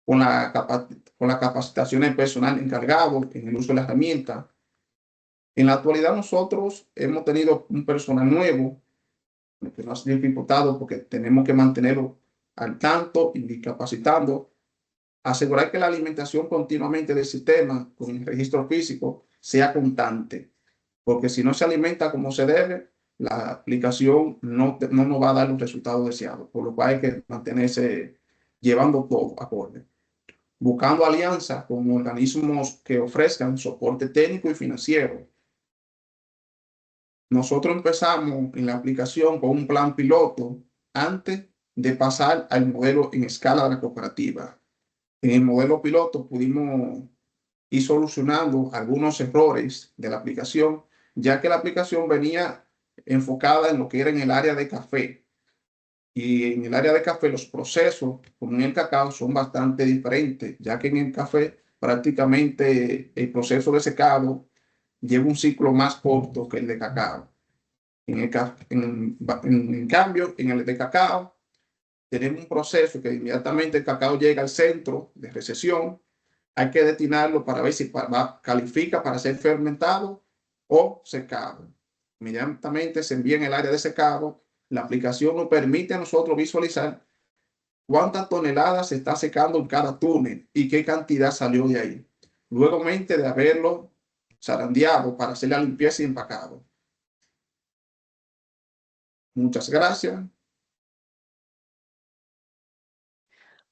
con la capacitación del personal encargado en el uso de la herramienta. En la actualidad nosotros hemos tenido un personal nuevo, lo que nos ha dificultado porque tenemos que mantenerlo al tanto y capacitando, asegurar que la alimentación continuamente del sistema con el registro físico sea constante, porque si no se alimenta como se debe, la aplicación no nos va a dar los resultados deseados, por lo cual hay que mantenerse llevando todo acorde, buscando alianzas con organismos que ofrezcan soporte técnico y financiero. Nosotros empezamos en la aplicación con un plan piloto antes de pasar al modelo en escala de la cooperativa. En el modelo piloto pudimos ir solucionando algunos errores de la aplicación, ya que la aplicación venía enfocada en lo que era en el área de café. Y en el área de café los procesos, como en el cacao, son bastante diferentes, ya que en el café prácticamente el proceso de secado lleva un ciclo más corto que el de cacao. En cambio, en el de cacao, tenemos un proceso que inmediatamente el cacao llega al centro de recesión, hay que destinarlo para ver si califica para ser fermentado o secado. Inmediatamente se envía en el área de secado. La aplicación nos permite a nosotros visualizar cuántas toneladas se está secando en cada túnel y qué cantidad salió de ahí. Luego de haberlo zarandeado para hacer la limpieza y empacado. Muchas gracias.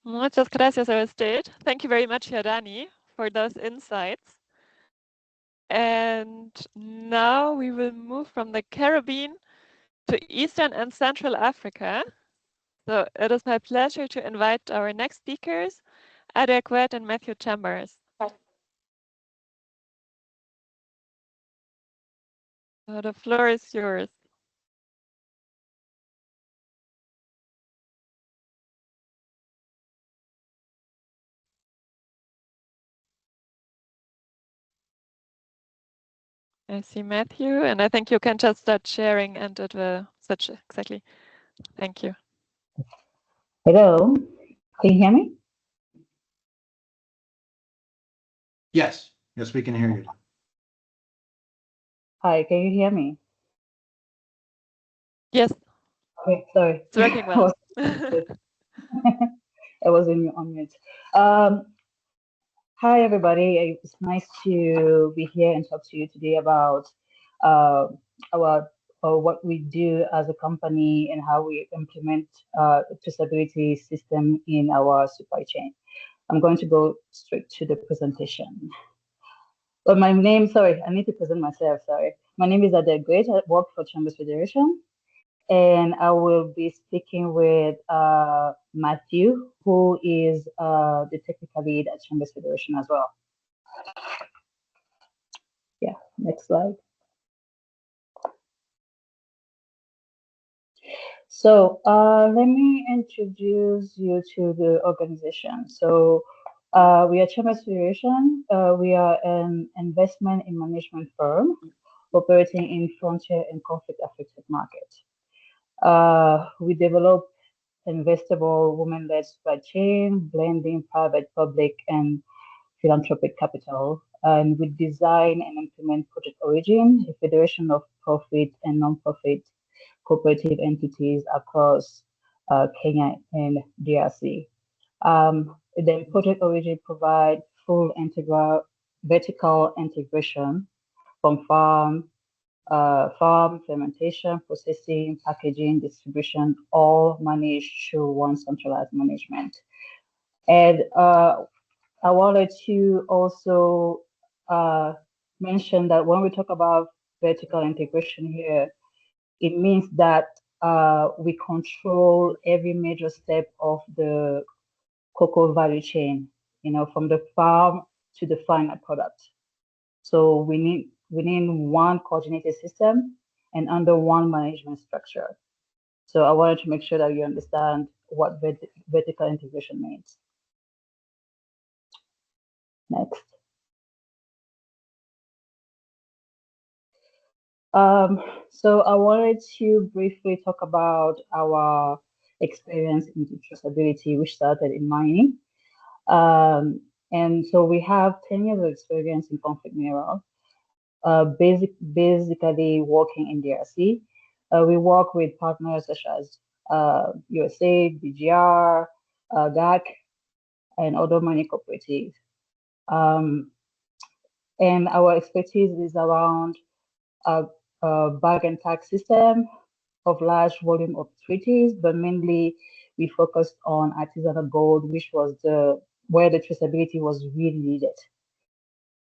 Muchas gracias, Aristide. Thank you very much, Yadani, for those insights. And now we will move from the Caribbean to Eastern and Central Africa. So it is my pleasure to invite our next speakers, Adequate and Matthew Chambers. So the floor is yours. I see Matthew, and I think you can just start sharing and it will switch exactly. Thank you. Hello, can you hear me? Yes, yes, we can hear you. Hi, can you hear me? Yes. Okay, sorry. It's working well. I was on mute. Hi, everybody. It's nice to be here and talk to you today about what we do as a company and how we implement the traceability system in our supply chain. I'm going to go straight to the presentation. But my name, sorry, I need to present myself, sorry. My name is Adequate. I work for Chambers Federation. And I will be speaking with Matthew, who is the technical lead at Chambers Federation as well. Yeah, next slide. So let me introduce you to the organization. So we are Chambers Federation. We are an investment and management firm operating in frontier and conflict-affected markets. We develop investable women-led supply chain, blending private, public, and philanthropic capital. And we design and implement Project Origin, a federation of profit and non-profit cooperative entities across Kenya and DRC. Then Project Origin provides full vertical integration from farm, fermentation, processing, packaging, distribution, all managed through one centralized management. And I wanted to also mention that when we talk about vertical integration here, it means that we control every major step of the cocoa value chain, from the farm to the final product. So we need one coordinated system and under one management structure. So I wanted to make sure that you understand what vertical integration means. Next. So I wanted to briefly talk about our experience in traceability, which started in mining. And so we have 10 years of experience in conflict mineral, basically working in DRC. We work with partners such as USA, BGR, GAC, and other mining cooperatives. And our expertise is around a bag and tag system of large volume of treaties, but mainly we focused on artisanal gold, which was where the traceability was really needed.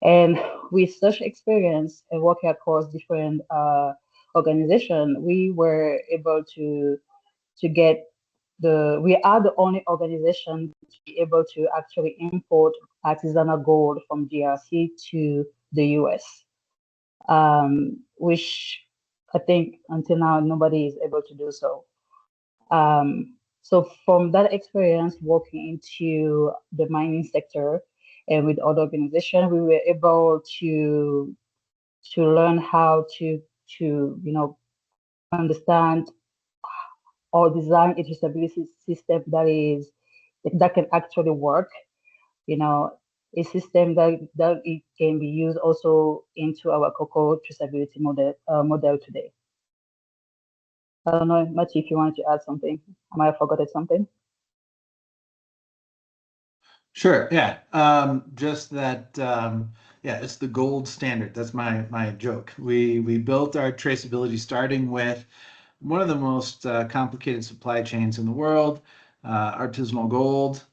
And with such experience and working across different organizations, we were able to get we are the only organization to be able to actually import artisanal gold from DRC to the US, which I think until now nobody is able to do so. So from that experience working into the mining sector and with other organizations, we were able to learn how to understand or design a traceability system that can actually work. A system that it can be used also into our cocoa traceability model today. I don't know, Mati, if you wanted to add something. I might have forgotten something. Sure. Yeah. Just that. Yeah, it's the gold standard. That's my joke. We built our traceability starting with one of the most complicated supply chains in the world, artisanal gold.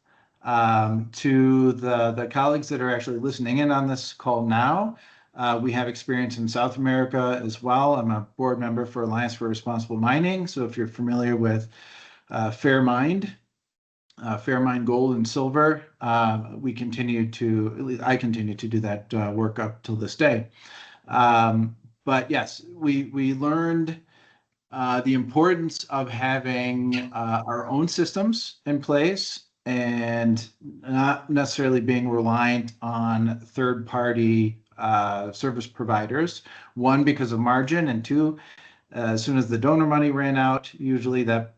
To the colleagues that are actually listening in on this call now, we have experience in South America as well. I'm a board member for Alliance for Responsible Mining. So if you're familiar with Fair Mine Gold and Silver, I continue to do that work up till this day. But yes, we learned the importance of having our own systems in place and not necessarily being reliant on third-party service providers. One, because of margin, and two, as soon as the donor money ran out, usually that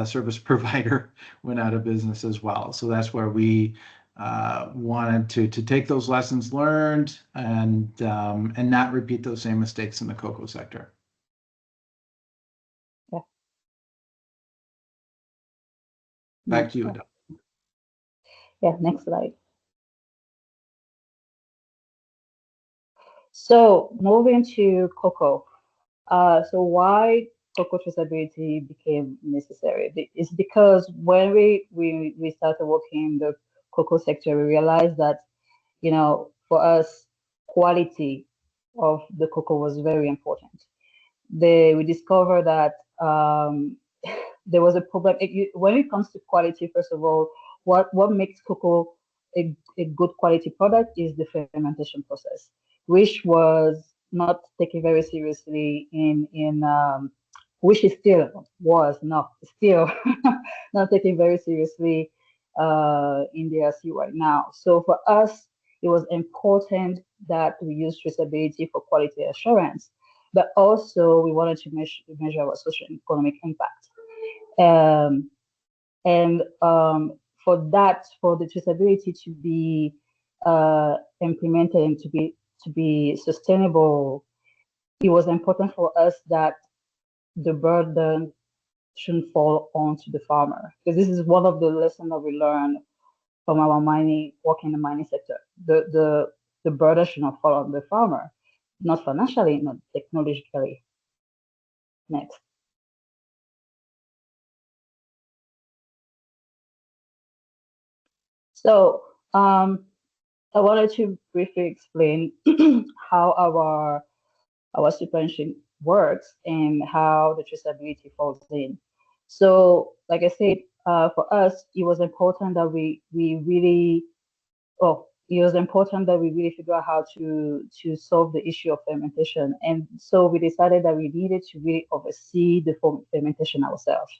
service provider went out of business as well. So that's where we wanted to take those lessons learned and not repeat those same mistakes in the cocoa sector. Yeah. Back to you, Adele. Yeah, next slide. So moving to cocoa. So why cocoa traceability became necessary? It's because when we started working in the cocoa sector, we realized that, for us, quality of the cocoa was very important. We discovered that there was a problem. When it comes to quality, first of all, what makes cocoa a good quality product is the fermentation process, which was not taken very seriously which is still not taken very seriously in DRC right now. So for us, it was important that we use traceability for quality assurance, but also we wanted to measure our social and economic impact. For the traceability to be implemented and to be sustainable, it was important for us that the burden shouldn't fall onto the farmer, because this is one of the lessons that we learned from our working in the mining sector. The burden should not fall on the farmer, not financially, not technologically. Next. So I wanted to briefly explain how our supply chain works and how the traceability falls in. So, like I said, for us, it was important that we really figure out how to solve the issue of fermentation. And so we decided that we needed to really oversee the fermentation ourselves.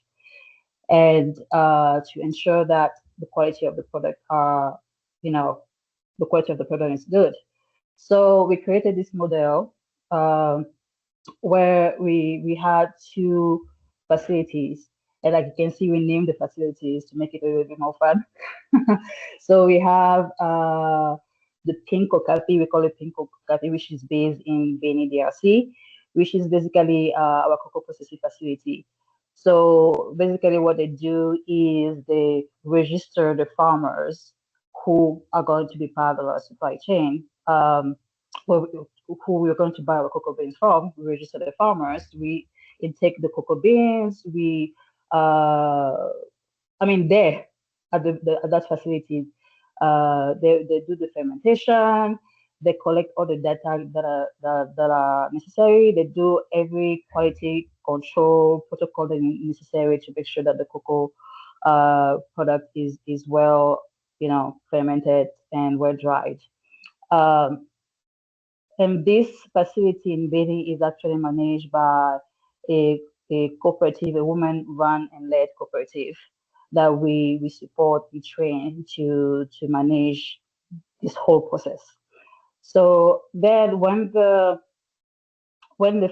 and to ensure that the quality of the product are, the quality of the product is good. So we created this model where we had two facilities, and like you can see, we named the facilities to make it a little bit more fun. So we have the pink cooperatives, we call it pink cooperatives, which is based in Beni, DRC, which is basically our cocoa processing facility. So basically what they do is they register the farmers who are going to be part of our supply chain, who we're going to buy our cocoa beans from. We register the farmers, we intake the cocoa beans, we, there at at that facility, they do the fermentation, they collect all the data that are necessary. They do every quality control protocol that is necessary to make sure that the cocoa product is well, fermented and well dried. And this facility in Beni is actually managed by a cooperative, a woman-run and led cooperative that we support, we train to manage this whole process. So then when the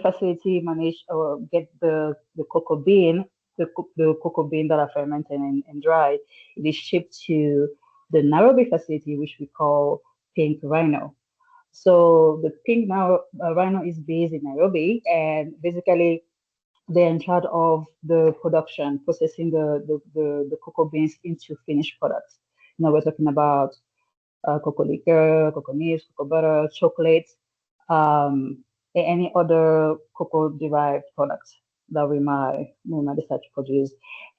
facility manage or get the cocoa bean, the cocoa bean that are fermented and dried, it is shipped to the Nairobi facility, which we call Pink Rhino. So the Pink Rhino is based in Nairobi, and basically they're in charge of the production, processing the cocoa beans into finished products. We're talking about cocoa liquor, cocoa nibs, cocoa butter, chocolate, and any other cocoa-derived products that we might decide to produce.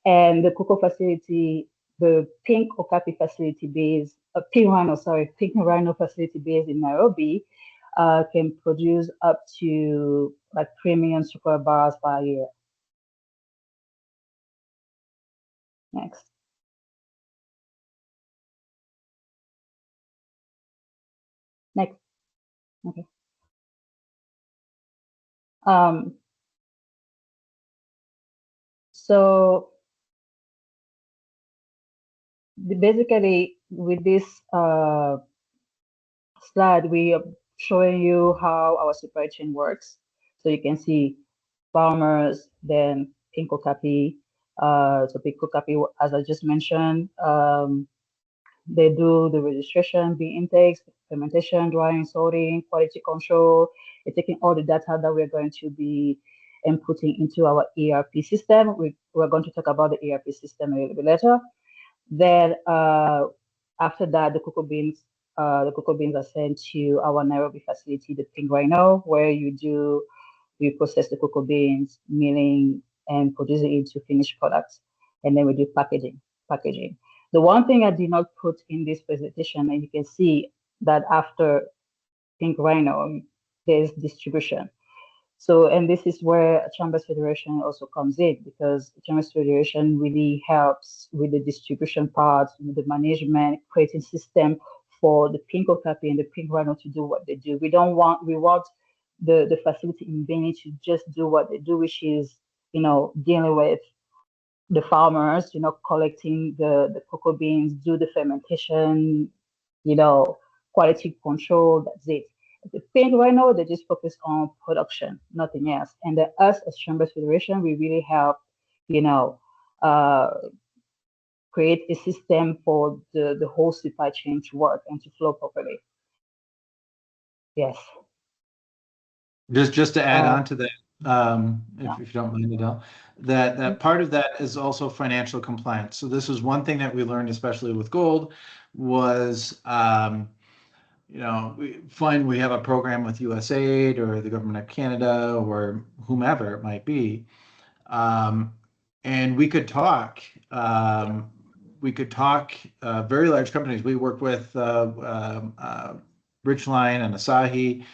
And the cocoa facility, the Pink Okapi facility based, Pink Rhino facility based in Nairobi, can produce up to like 3 million sugar bars per year. Next. Next. Okay. So basically with this slide, we are showing you how our supply chain works. So you can see farmers, then Pink Okapi. So Pink Okapi, as I just mentioned, they do the registration, bean intakes, fermentation, drying, sorting, quality control. They're taking all the data that we're going to be inputting into our ERP system. We're going to talk about the ERP system a little bit later. Then after that, the cocoa beans are sent to our Nairobi facility, the Pink Rhino, where we process the cocoa beans, milling, and produce it into finished products. And then we do packaging. The one thing I did not put in this presentation, and you can see that after Pink Rhino, there's distribution. So, and this is where Chambers Federation also comes in, because Chambers Federation really helps with the distribution part, with the management, creating system for the Pink Okapi and the Pink Rhino to do what they do. We want the facility in Beni to just do what they do, which is, dealing with the farmers, collecting the cocoa beans, do the fermentation, quality control, that's it. The Pink Rhino, they just focus on production, nothing else. And us as Chambers Federation, we really help, create a system for the whole supply chain to work and to flow properly. Yes. Just to add on to that, if you don't mind, Adele, that part of that is also financial compliance. So this is one thing that we learned, especially with gold, was we have a program with USAID or the government of Canada or whomever it might be, and we could talk. Very large companies. We work with Ridgeline and Asahi.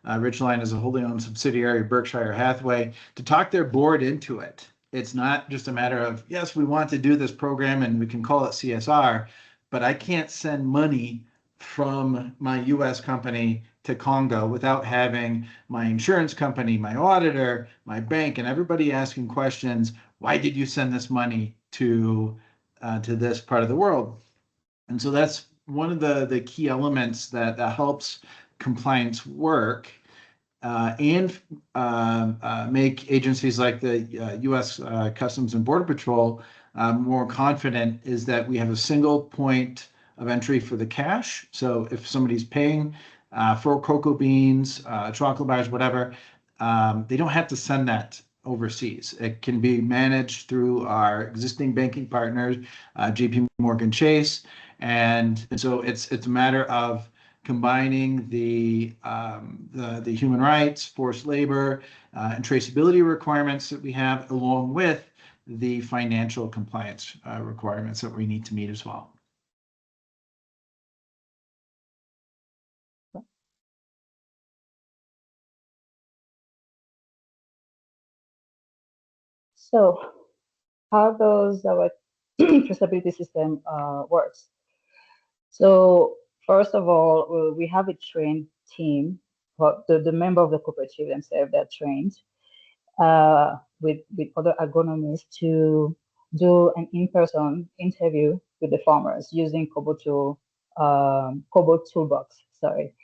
Ridgeline is a wholly owned subsidiary of Berkshire Hathaway, to talk their board into it. It's not just a matter of, yes, we want to do this program and we can call it CSR, but I can't send money from my US company to Congo without having my insurance company, my auditor, my bank, and everybody asking questions. Why did you send this money to this part of the world. And so that's one of the key elements that helps compliance work and make agencies like the U.S. Customs and Border Patrol more confident, is that we have a single point of entry for the cash. So if somebody's paying for cocoa beans, chocolate bars, whatever, they don't have to send that overseas. It can be managed through our existing banking partners, JP Morgan Chase, and so it's a matter of combining the human rights, forced labor, and traceability requirements that we have, along with the financial compliance requirements that we need to meet as well. So how does our traceability system works? So first of all, we have a trained team, but the member of the cooperative themselves, they're trained with other agronomists to do an in-person interview with the farmers using Kobo Toolbox. Sorry.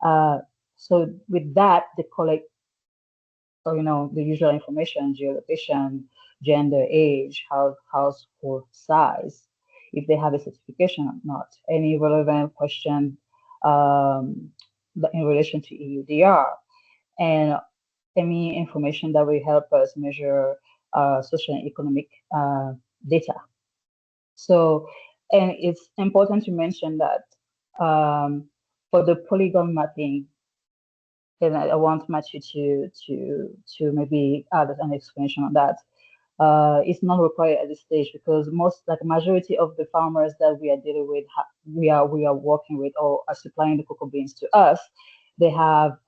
So with that, they collect, the usual information: geolocation, gender, age, household size, if they have a certification or not, any relevant question in relation to EUDR, and any information that will help us measure social and economic data. So, and it's important to mention that for the polygon mapping, and I want Matthew to maybe add an explanation on that. It's not required at this stage, because majority of the farmers that we are dealing with, we are working with, or are supplying the cocoa beans to us, they have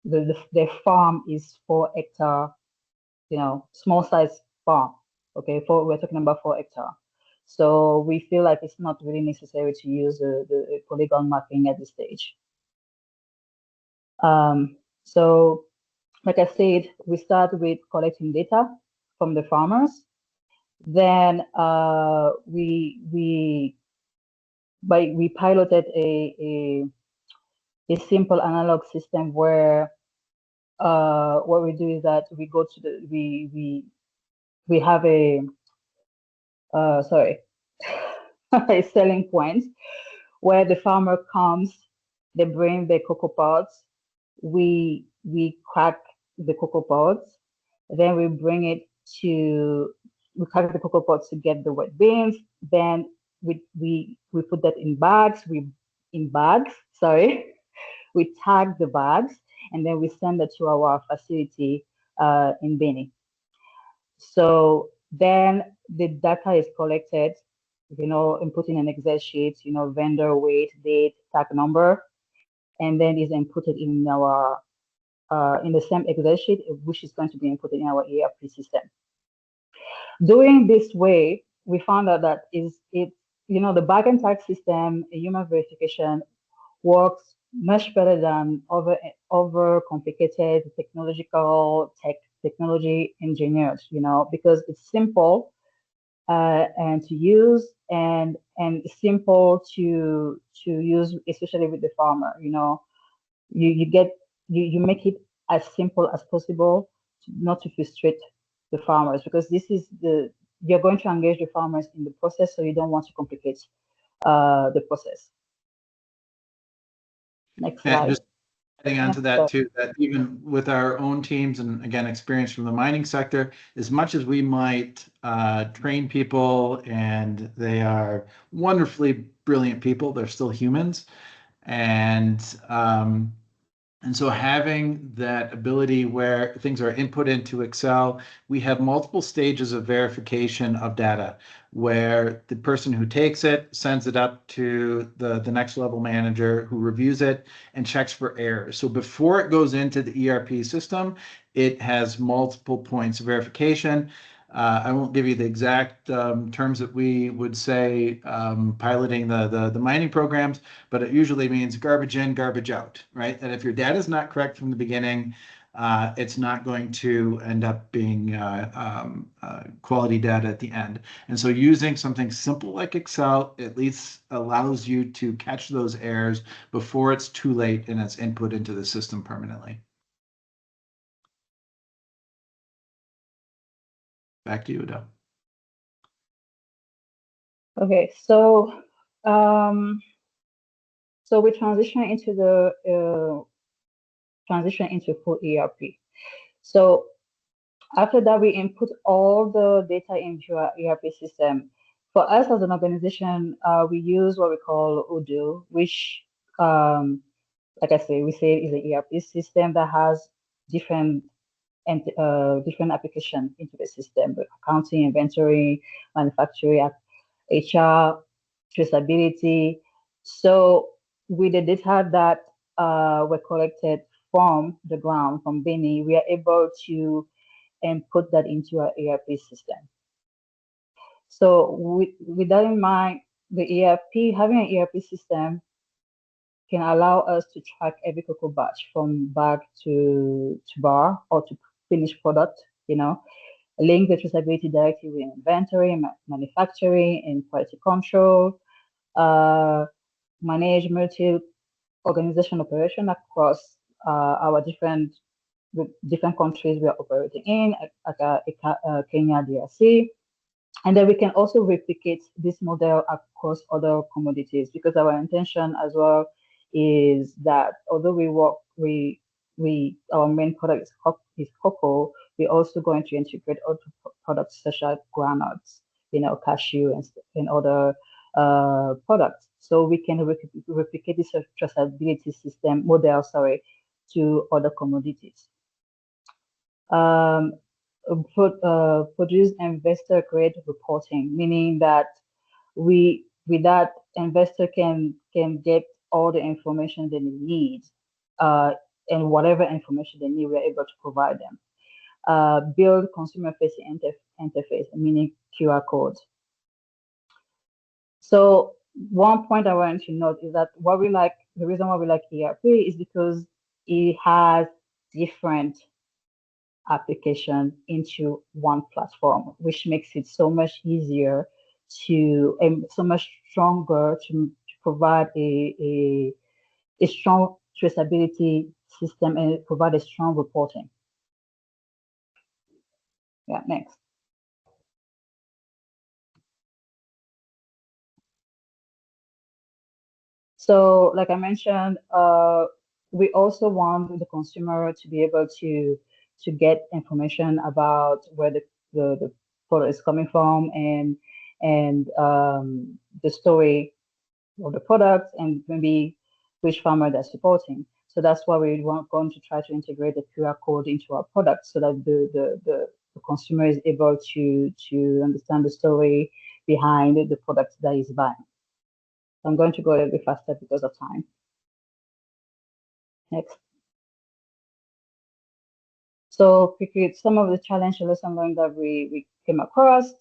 their farm is 4 hectare, small size farm. Okay, we're talking about 4 hectare. So we feel like it's not really necessary to use the polygon mapping at this stage. So like I said, we start with collecting data from the farmers. Then we piloted a simple analog system where what we do is that we go to we have a a selling point where the farmer comes, they bring the cocoa pods, we crack the cocoa pods, then we crack the cocoa pods to get the wet beans, then we put that in bags, we tag the bags, and then we send it to our facility in Beni. So then the data is collected, input in an Excel sheet, vendor, weight, date, tag number, and then is inputted in our in the same Excel sheet, which is going to be inputted in our ERP system. Doing this way, we found out that the bag and tag system, human verification, works much better than over complicated technology engineered, because it's simple and to use, and simple to use, especially with the farmer. You make it as simple as possible, not to frustrate the farmers, because you're going to engage the farmers in the process, so you don't want to complicate the process. Next slide. Just adding on to that too, that even with our own teams, and again, experience from the mining sector, as much as we might train people and they are wonderfully brilliant people, they're still humans. And so having that ability where things are input into Excel, we have multiple stages of verification of data, where the person who takes it sends it up to the next level manager, who reviews it and checks for errors. So before it goes into the ERP system, it has multiple points of verification. I won't give you the exact terms that we would say piloting the mining programs, but it usually means garbage in, garbage out, right? And if your data is not correct from the beginning, it's not going to end up being quality data at the end. And so using something simple like Excel at least allows you to catch those errors before it's too late and it's input into the system permanently. Back to you, Adele. Okay, so we transition into the transition into full ERP. So after that, we input all the data into our ERP system. For us as an organization, we use what we call EUDR, which, like I say, we say is an ERP system that has different applications into the system: accounting, inventory, manufacturing, HR, traceability. So with the data that were collected from the ground, from Beni, we are able to input that into our ERP system. So with that in mind, having an ERP system can allow us to track every cocoa batch from bag to bar or to finished product, link the traceability directly with inventory, manufacturing, and quality control, manage multi-organization operation across our different countries we are operating in, Kenya, DRC. And then we can also replicate this model across other commodities, because our intention as well is that although our main product is cocoa, we're also going to integrate other products such as granules, cashew and other products. So we can replicate this traceability system model, to other commodities. Produce investor grade reporting, meaning that with that investor can get all the information they need, and whatever information they need, we're able to provide them. Build consumer-facing interface, meaning QR codes. So one point I want to note is that the reason why we like ERP is because it has different application into one platform, which makes it so much easier and so much stronger to provide a strong traceability system and provide a strong reporting. Yeah, next. So, like I mentioned, we also want the consumer to be able to get information about where the product is coming from and the story of the product and maybe which farmer they're supporting. So that's why we're going to try to integrate the QR code into our product so that the consumer is able to understand the story behind the product that he's buying. I'm going to go a little bit faster because of time. Next. So quickly, some of the challenges and lessons learned that we came across.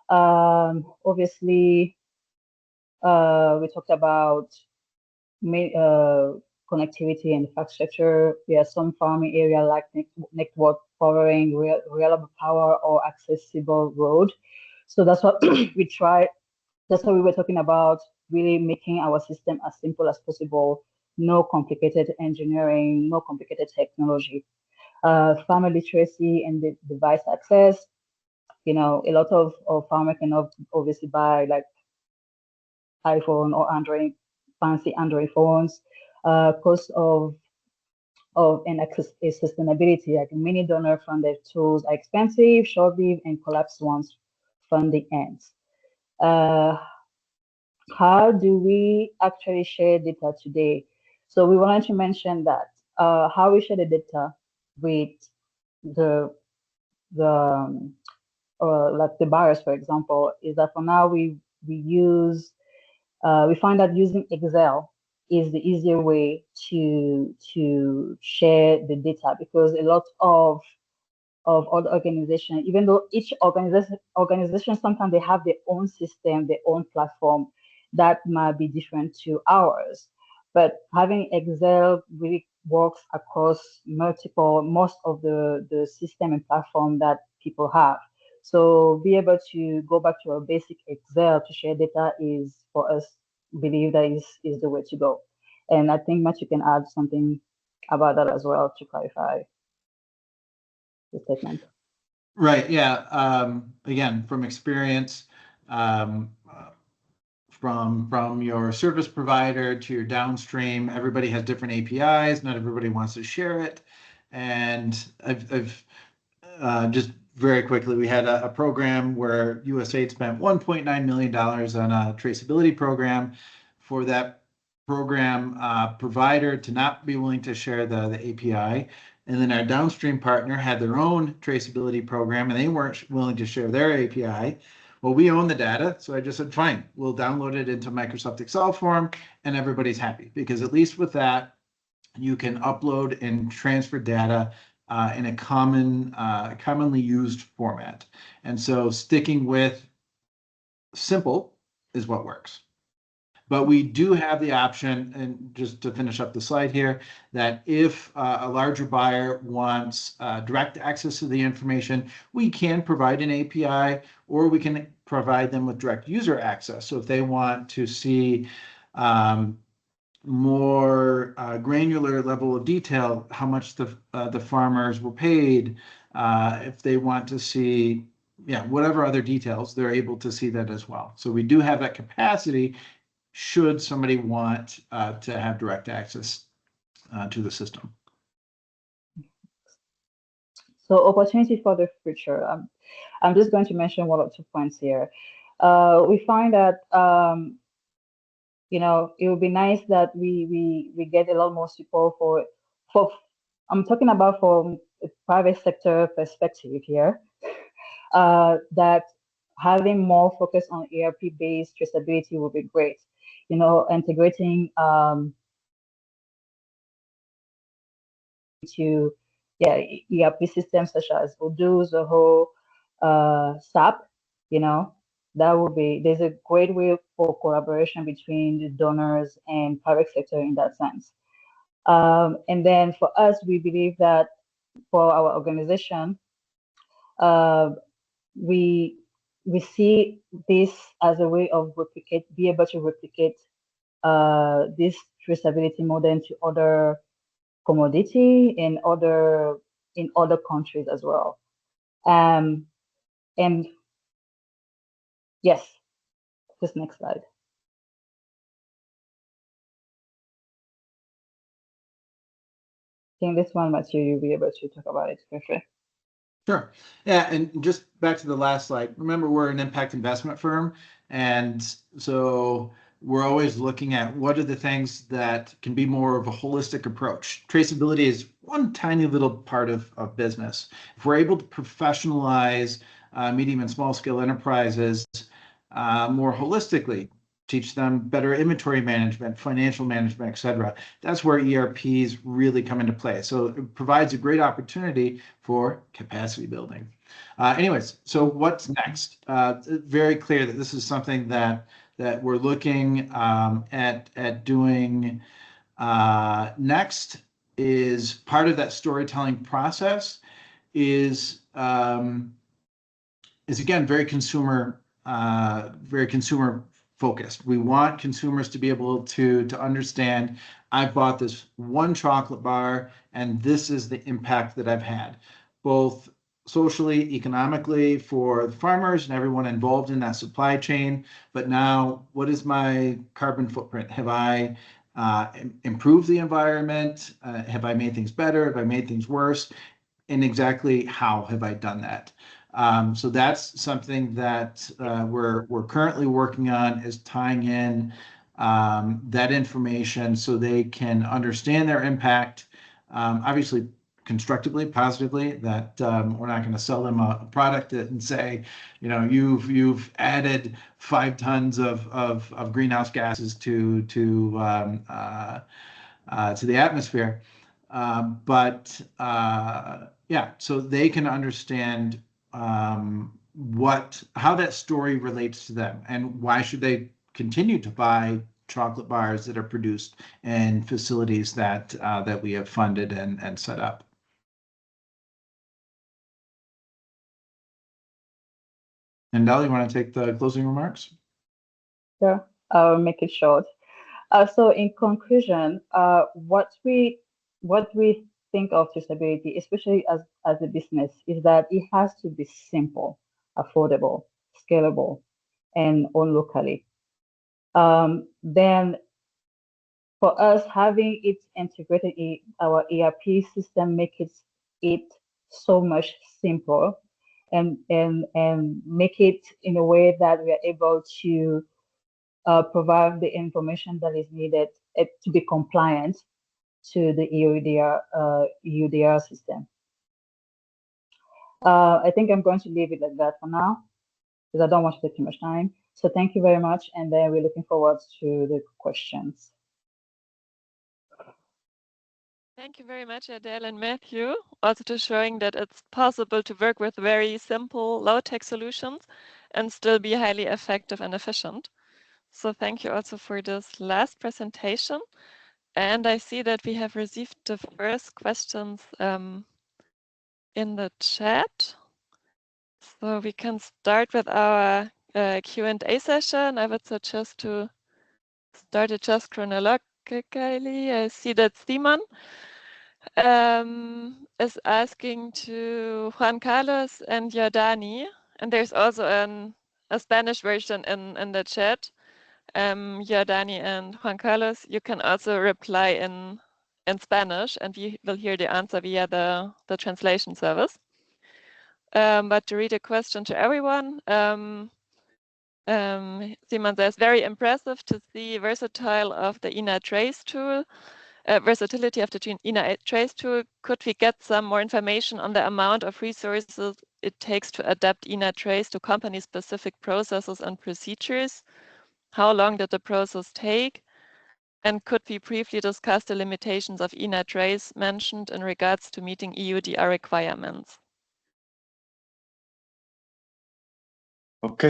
Obviously, we talked about connectivity and infrastructure. There are some farming area like network powering, reliable power or accessible road. So that's what we tried. That's what we were talking about, really making our system as simple as possible. No complicated engineering, no complicated technology. Farmer literacy and the device access. A lot of farmers cannot obviously buy like iPhone or Android, fancy Android phones. Cost of and sustainability, like many donor funded tools are expensive, short-lived, and collapse once funding ends. How do we actually share data today? So we wanted to mention that how we share the data with like the buyers, for example, is that for now we find that using Excel is the easier way to share the data, because a lot of other organizations, even though each organization sometimes they have their own system, their own platform that might be different to ours. But having Excel really works across most of the system and platform that people have. So be able to go back to our basic Excel to share data is, for us, believe that is the way to go. And I think Matthew can add something about that as well to clarify the statement. Right. Yeah. Again, from experience, from your service provider to your downstream, everybody has different APIs. Not everybody wants to share it. And I've just very quickly, we had a program where USAID spent $1.9 million on a traceability program. For that program provider to not be willing to share the API. And then our downstream partner had their own traceability program and they weren't willing to share their API. Well, we own the data, so I just said, fine, we'll download it into Microsoft Excel form and everybody's happy, because at least with that, you can upload and transfer data in a commonly used format. And so sticking with simple is what works. But we do have the option, and just to finish up the slide here, that if a larger buyer wants direct access to the information, we can provide an API, or we can provide them with direct user access. So if they want to see more granular level of detail, how much the farmers were paid, if they want to see, whatever other details, they're able to see that as well. So we do have that capacity should somebody want to have direct access to the system. So opportunity for the future. I'm just going to mention 1 or 2 points here. We find that it would be nice that we get a lot more support for I'm talking about from a private sector perspective here, that having more focus on ERP-based traceability would be great. Integrating to ERP systems such as Odoo, Zoho, SAP, that would be, there's a great way for collaboration between the donors and private sector in that sense. And then for us, we believe that for our organization, we see this as a way of be able to replicate this traceability model to other commodity in other countries as well. And yes, this next slide. I think this one, Matthew, you'll be able to talk about it quickly. Sure. Yeah, and just back to the last slide. Remember, we're an impact investment firm, and so we're always looking at what are the things that can be more of a holistic approach. Traceability is one tiny little part of business. If we're able to professionalize medium and small scale enterprises more holistically, teach them better inventory management, financial management, et cetera, that's where ERPs really come into play. So it provides a great opportunity for capacity building. Anyways, so what's next? Very clear that this is something that we're looking at doing next. Is part of that storytelling process is again very consumer focused. We want consumers to be able to understand, I bought this one chocolate bar and this is the impact that I've had, both socially, economically for the farmers and everyone involved in that supply chain. But now, what is my carbon footprint? Have I improved the environment? Have I made things better? Have I made things worse? And exactly how have I done that? So that's something that we're currently working on, is tying in that information so they can understand their impact, obviously constructively, positively, that we're not going to sell them a product and say, you've added 5 tons of greenhouse gases to the atmosphere. So they can understand how that story relates to them and why should they continue to buy chocolate bars that are produced in facilities that we have funded and set up. And Del, you want to take the closing remarks? Sure, I'll make it short. So in conclusion, what we think of traceability, especially as a business, is that it has to be simple, affordable, scalable, and owned locally. Then for us, having it integrated in our ERP system makes it so much simpler, and make it in a way that we are able to provide the information that is needed to be compliant to the EUDR system. I think I'm going to leave it like that for now, because I don't want to take too much time. So thank you very much, and then we're looking forward to the questions. Thank you very much, Adele and Matthew, also to showing that it's possible to work with very simple, low-tech solutions and still be highly effective and efficient. So thank you also for this last presentation. And I see that we have received the first questions in the chat. So we can start with our Q&A session. I would suggest to start it just chronologically. I see that Simon is asking to Juan Carlos and Jordani, and there's also a Spanish version in the chat. Jordani and Juan Carlos, you can also reply in Spanish, and we will hear the answer via the translation service. But to read a question to everyone, Simon says, very impressive to see versatile of the ENA Trace tool. Versatility of the ENA Trace tool. Could we get some more information on the amount of resources it takes to adapt ENA Trace to company-specific processes and procedures? How long did the process take? And could we briefly discuss the limitations of ENA Trace mentioned in regards to meeting EUDR requirements? Ok,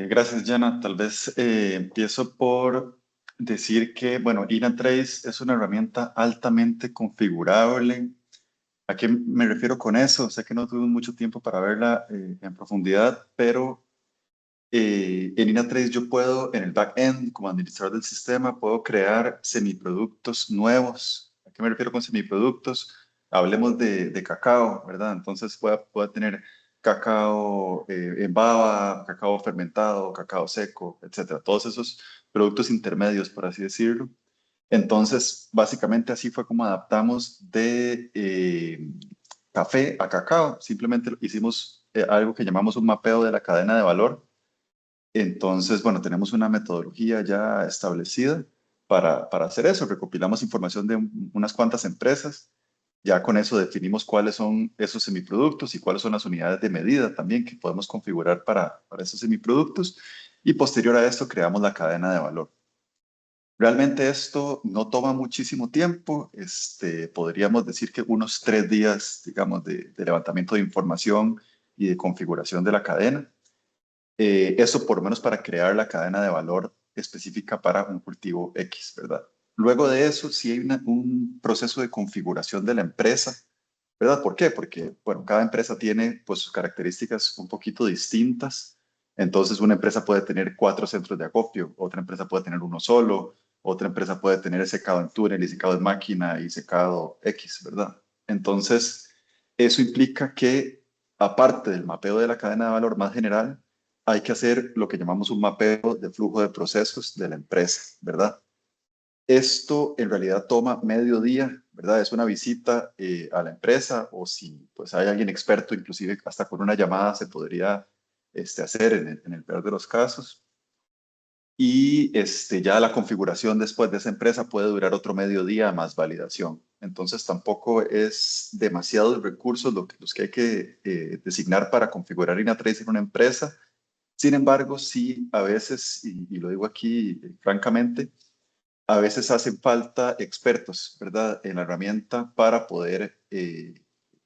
gracias, Jana. Tal vez empiezo por decir que, bueno, ENA Trace es una herramienta altamente configurable. ¿A qué me refiero con eso? Sé que no tuvimos mucho tiempo para verla en profundidad, pero en ENA Trace yo puedo, en el backend, como administrador del sistema, puedo crear semiproductos nuevos. ¿A qué me refiero con semiproductos? Hablemos de cacao, ¿verdad? Entonces puedo tener cacao en baba, cacao fermentado, cacao seco, etcétera. Todos esos productos intermedios, por así decirlo. Entonces, básicamente así fue como adaptamos de café a cacao. Simplemente hicimos algo que llamamos un mapeo de la cadena de valor. Entonces, bueno, tenemos una metodología ya establecida para hacer eso. Recopilamos información de unas cuantas empresas. Ya con eso definimos cuáles son esos semiproductos y cuáles son las unidades de medida también que podemos configurar para esos semiproductos. Y posterior a esto creamos la cadena de valor. Realmente esto no toma muchísimo tiempo. Podríamos decir que unos 3 días, digamos, de levantamiento de información y de configuración de la cadena. Eso por lo menos para crear la cadena de valor específica para un cultivo X, ¿verdad? Luego de eso, sí hay un proceso de configuración de la empresa, ¿verdad? ¿Por qué? Porque, bueno, cada empresa tiene pues sus características un poquito distintas. Entonces, una empresa puede tener 4 centros de acopio, otra empresa puede tener uno solo, otra empresa puede tener secado en túnel y secado en máquina y secado X, ¿verdad? Entonces, eso implica que, aparte del mapeo de la cadena de valor más general, hay que hacer lo que llamamos un mapeo de flujo de procesos de la empresa, ¿verdad? Esto en realidad toma medio día, ¿verdad? Es una visita a la empresa, o si pues hay alguien experto, inclusive hasta con una llamada se podría hacer en el peor de los casos. Y ya la configuración después de esa empresa puede durar otro medio día más validación. Entonces tampoco es demasiados recursos los que hay que designar para configurar ENA Trace en una empresa. Sin embargo, sí, a veces, y lo digo aquí francamente, a veces hacen falta expertos, ¿verdad?, en la herramienta para poder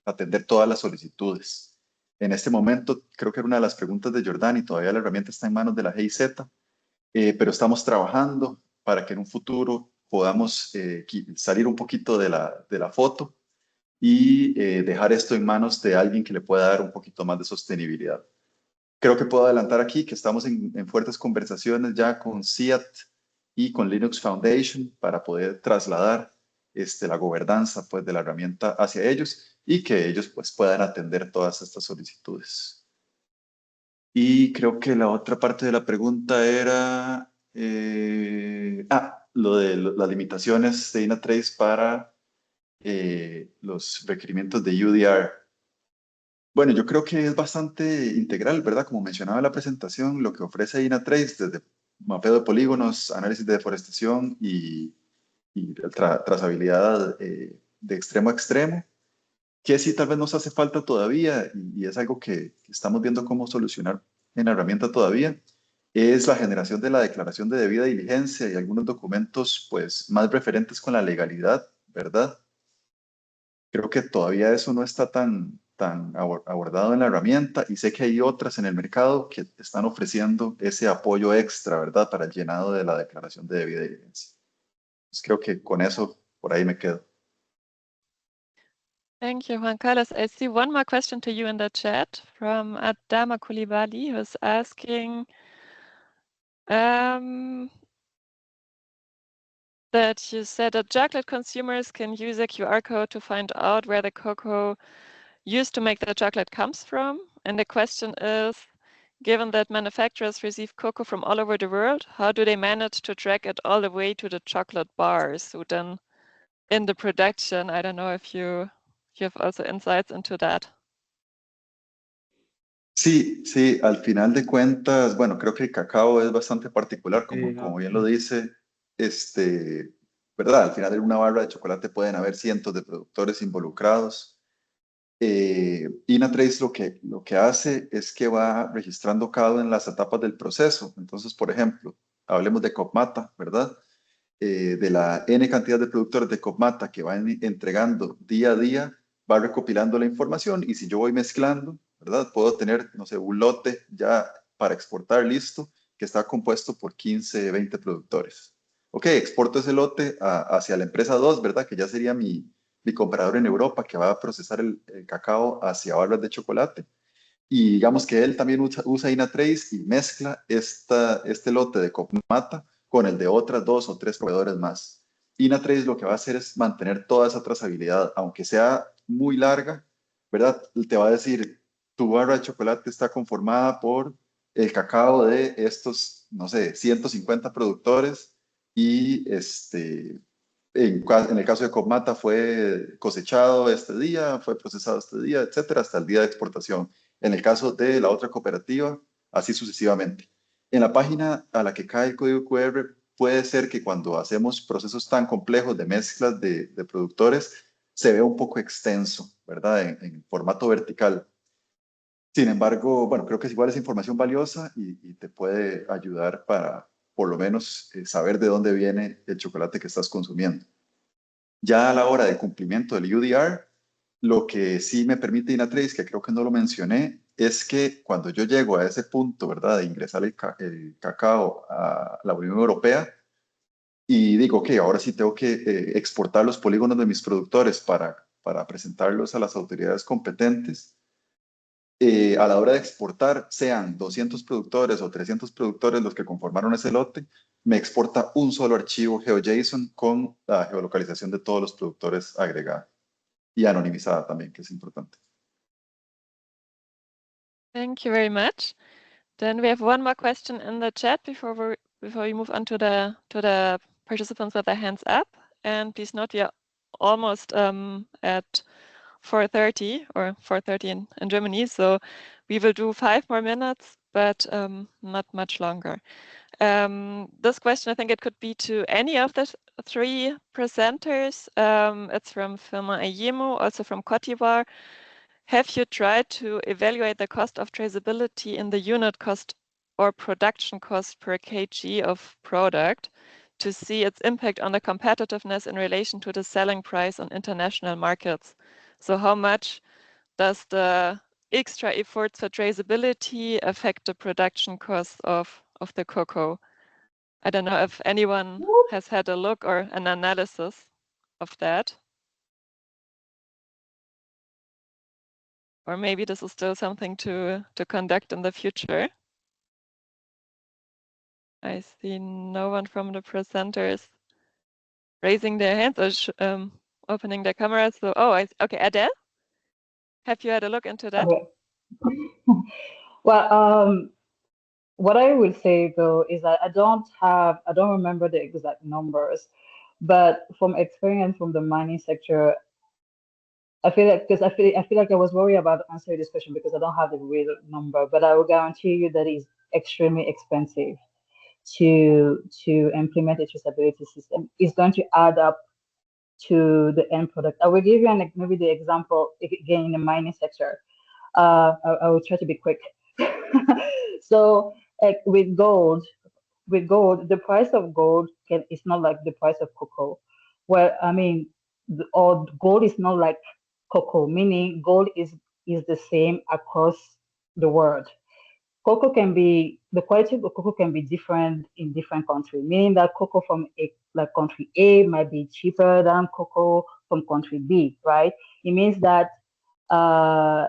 atender todas las solicitudes. En este momento, creo que era una de las preguntas de Jordani, todavía la herramienta está en manos de la GIZ, pero estamos trabajando para que en un futuro podamos salir un poquito de la foto y dejar esto en manos de alguien que le pueda dar un poquito más de sostenibilidad. Creo que puedo adelantar aquí que estamos en fuertes conversaciones ya con CIAT y con Linux Foundation para poder trasladar la gobernanza pues, de la herramienta hacia ellos y que ellos pues, puedan atender todas estas solicitudes. Y creo que la otra parte de la pregunta era lo de las limitaciones de INATRACE para los requerimientos de EUDR. Bueno, yo creo que es bastante integral, ¿verdad? Como mencionaba en la presentación, lo que ofrece INATRACE desde mapeo de polígonos, análisis de deforestación y trazabilidad de extremo a extremo, que sí tal vez nos hace falta todavía y es algo que estamos viendo cómo solucionar en la herramienta todavía, es la generación de la declaración de debida diligencia y algunos documentos pues más referentes con la legalidad, ¿verdad? Creo que todavía eso no está tan abordado en la herramienta y sé que hay otras en el mercado que están ofreciendo ese apoyo extra, ¿verdad? Para el llenado de la declaración de debida diligencia. Pues creo que con eso por ahí me quedo. Thank you, Juan Carlos. I see one more question to you in the chat from Adama Koulibaly, who's asking that you said that chocolate consumers can use a QR code to find out where the cocoa used to make the chocolate comes from. And the question is, given that manufacturers receive cocoa from all over the world, how do they manage to track it all the way to the chocolate bars? So then in the production, I don't know if you have also insights into that. Sí, al final de cuentas, bueno, creo que el cacao es bastante particular, como bien lo dice, ¿verdad? Al final de una barra de chocolate pueden haber cientos de productores involucrados. INATRACE lo que hace es que va registrando cada una de las etapas del proceso. Entonces, por ejemplo, hablemos de COPMATA, ¿verdad? De la N cantidad de productores de COPMATA que van entregando día a día, va recopilando la información y si yo voy mezclando, ¿verdad? Puedo tener, no sé, un lote ya para exportar listo que está compuesto por 15, 20 productores. Ok, exporto ese lote hacia la empresa 2, ¿verdad? Que ya sería mi comprador en Europa que va a procesar el cacao hacia barras de chocolate. Y digamos que él también usa INATRACE y mezcla este lote de COPMATA con el de otras 2 o 3 proveedores más. INATRACE lo que va a hacer es mantener toda esa trazabilidad, aunque sea muy larga, ¿verdad? Te va a decir, tu barra de chocolate está conformada por el cacao de estos, no sé, 150 productores y en el caso de COPMATA fue cosechado este día, fue procesado este día, etcétera, hasta el día de exportación. En el caso de la otra cooperativa, así sucesivamente. En la página a la que cae el código QR, puede ser que cuando hacemos procesos tan complejos de mezclas de productores, se vea un poco extenso, ¿verdad? En formato vertical. Sin embargo, bueno, creo que igual es información valiosa y te puede ayudar para, por lo menos, saber de dónde viene el chocolate que estás consumiendo. Ya a la hora de cumplimiento del EUDR, lo que sí me permite INATRACE, que creo que no lo mencioné, es que cuando yo llego a ese punto, ¿verdad?, de ingresar el cacao a la Unión Europea y digo, ok, ahora sí tengo que exportar los polígonos de mis productores para presentarlos a las autoridades competentes, a la hora de exportar, sean 200 productores o 300 productores los que conformaron ese lote, me exporta un solo archivo GeoJSON con la geolocalización de todos los productores agregada y anonimizada también, que es importante. Thank you very much. Then we have one more question in the chat before we move on to the participants with their hands up. And please note we are almost at 4:30 or 4:30 in Germany, so we will do 5 more minutes, but not much longer. This question, I think it could be to any of the 3 presenters. It's from Firma Ayemo, also from Cote d'Ivoire. Have you tried to evaluate the cost of traceability in the unit cost or production cost per kg of product to see its impact on the competitiveness in relation to the selling price on international markets? So how much does the extra efforts for traceability affect the production cost of the cocoa? I don't know if anyone has had a look or an analysis of that. Or maybe this is still something to conduct in the future. I see no one from the presenters raising their hands or opening their cameras. So, okay, Adele, have you had a look into that? Okay. Well, what I would say though is that I don't remember the exact numbers, but from experience from the mining sector, I feel like I was worried about answering this question because I don't have the real number, but I will guarantee you that it's extremely expensive to implement a traceability system. It's going to add up to the end product. I will give you maybe the example again in the mining sector. I will try to be quick. So, like with gold, the price of gold is not like the price of cocoa. Well, I mean, or gold is not like cocoa, meaning gold is the same across the world. The quality of the cocoa can be different in different countries, meaning that cocoa from country A might be cheaper than cocoa from country B, right? It means that uh,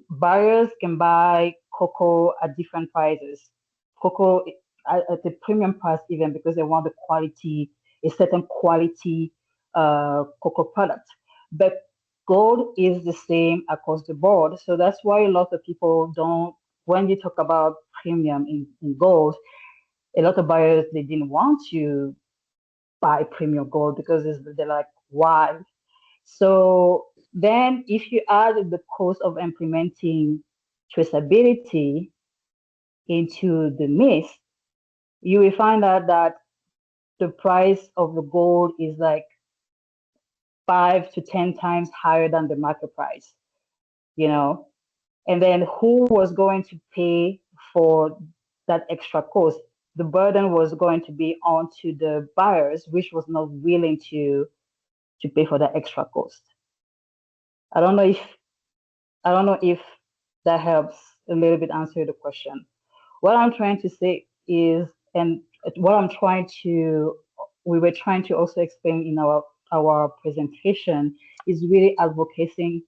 buyers can buy cocoa at different prices. Cocoa at a premium price even because they want a certain quality cocoa product. But gold is the same across the board. So that's why a lot of people don't, when you talk about premium in gold, a lot of buyers, they didn't want to buy premium gold because they're like, why? So then if you add the cost of implementing traceability into the mix, you will find out that the price of the gold is like 5 to 10 times higher than the market price, And then who was going to pay for that extra cost? The burden was going to be onto the buyers, which was not willing to pay for that extra cost. I don't know if that helps a little bit answer the question. What I'm trying to say is, and what we were trying to also explain in our presentation is really advocating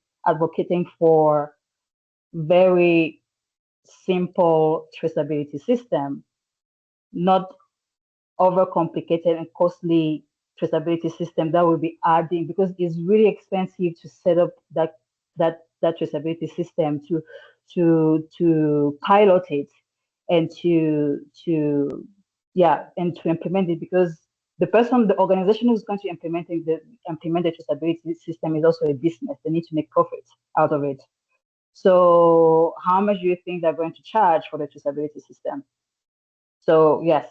for very simple traceability system, not overcomplicated and costly traceability system that will be adding, because it's really expensive to set up that traceability system, to pilot it and to implement it, because the organization who's going to implement the traceability system is also a business. They need to make profit out of it. So how much do you think they're going to charge for the traceability system? So yes,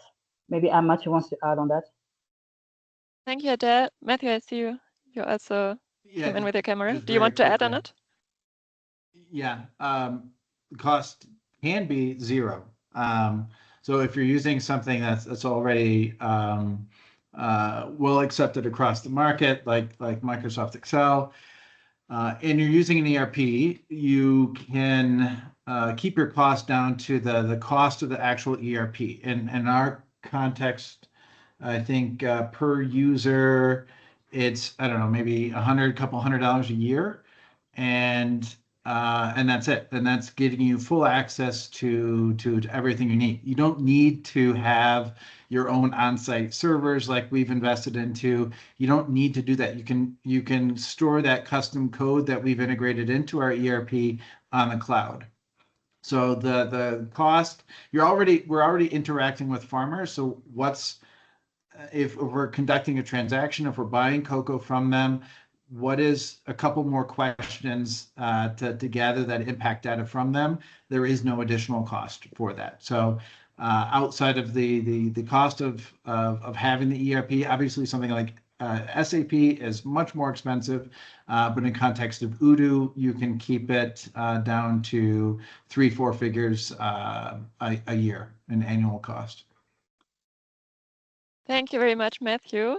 maybe Matthew wants to add on that. Thank you, Adele. Matthew, I see you. You also came in with your camera. Do you want to add on it? Yeah, the cost can be zero. So if you're using something that's already well accepted across the market, like Microsoft Excel, and you're using an ERP, you can keep your cost down to the cost of the actual ERP. In our context, I think per user, it's, I don't know, maybe couple $100 a year, and that's it. And that's giving you full access to everything you need. You don't need to have your own on-site servers like we've invested into. You don't need to do that. You can store that custom code that we've integrated into our ERP on the cloud. So the cost, we're already interacting with farmers. So if we're conducting a transaction, if we're buying cocoa from them, what is a couple more questions to gather that impact data from them? There is no additional cost for that. So outside of the cost of having the ERP, obviously something like SAP is much more expensive, but in context of Odoo, you can keep it down to 3-4 figures a year in annual cost. Thank you very much, Matthew.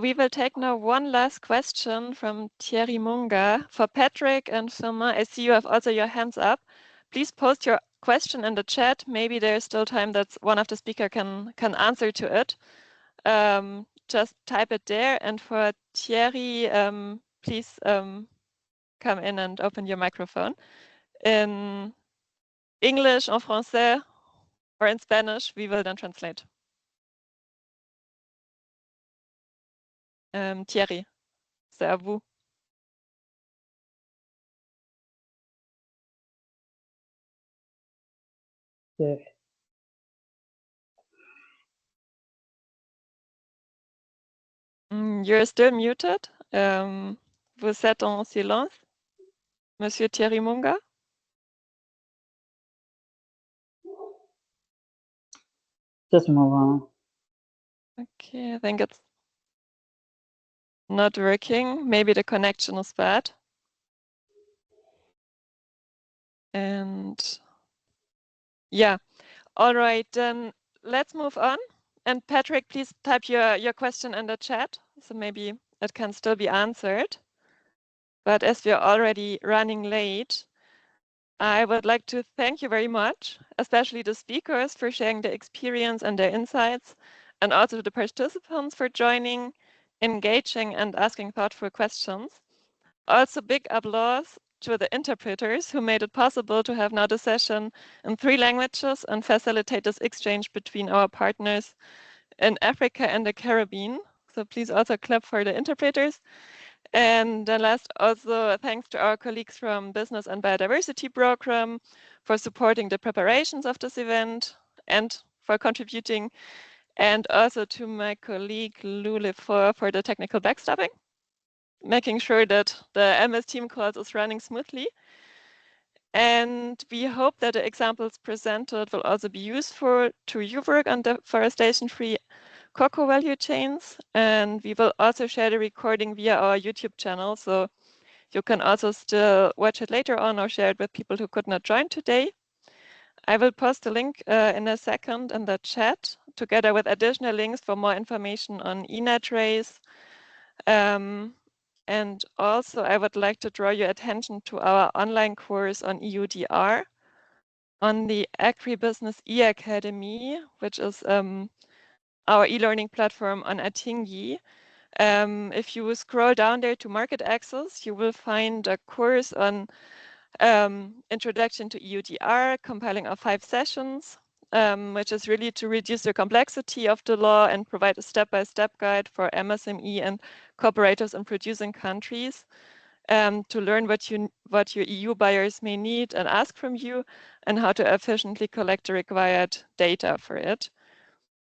We will take now one last question from Thierry Munga. For Patrick and Soma, I see you have also your hands up. Please post your question in the chat. Maybe there's still time that one of the speaker can answer to it. Just type it there. And for Thierry, please come in and open your microphone. In English, en français, or in Spanish, we will then translate. Thierry, c'est à vous. Yeah. You're still muted. Vous êtes en silence, Monsieur Thierry Munga. Just move on. Okay, I think it's not working. Maybe the connection is bad. And yeah, all right, then let's move on. And Patrick, please type your question in the chat, so maybe it can still be answered. But as we're already running late, I would like to thank you very much, especially the speakers for sharing their experience and their insights, and also the participants for joining, engaging, and asking thoughtful questions. Also, big applause to the interpreters who made it possible to have now the session in 3 languages and facilitate this exchange between our partners in Africa and the Caribbean. So please also clap for the interpreters. And then last, also thanks to our colleagues from Business and Biodiversity Program for supporting the preparations of this event and for contributing, and also to my colleague Lou Lefort for the technical backstopping, making sure that the MS team calls is running smoothly. And we hope that the examples presented will also be useful to your work on deforestation-free cocoa value chains. And we will also share the recording via our YouTube channel, so you can also still watch it later on or share it with people who could not join today. I will post a link in a second in the chat, together with additional links for more information on eNetRace. And also, I would like to draw your attention to our online course on EUDR on the Agri-Business e-Academy, which is our e-learning platform on Atingi. If you scroll down there to market access, you will find a course on introduction to EUDR, compiling of 5 sessions, which is really to reduce the complexity of the law and provide a step-by-step guide for MSME and cooperatives in producing countries, to learn what your EU buyers may need and ask from you, and how to efficiently collect the required data for it.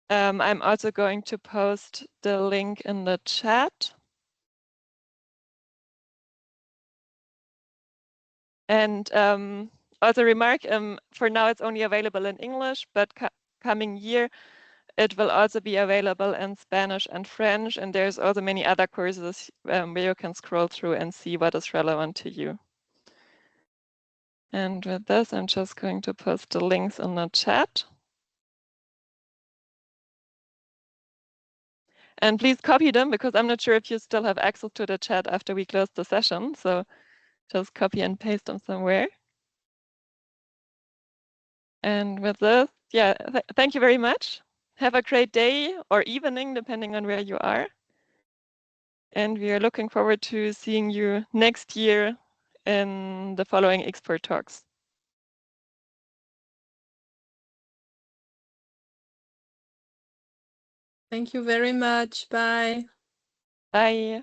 I'm also going to post the link in the chat. And also remark, for now it's only available in English, but coming year it will also be available in Spanish and French, and there's also many other courses where you can scroll through and see what is relevant to you. And with this, I'm just going to post the links in the chat. And please copy them, because I'm not sure if you still have access to the chat after we close the session. So just copy and paste them somewhere. And with this, yeah, thank you very much. Have a great day or evening, depending on where you are. And we are looking forward to seeing you next year in the following expert talks. Thank you very much. Bye. Bye.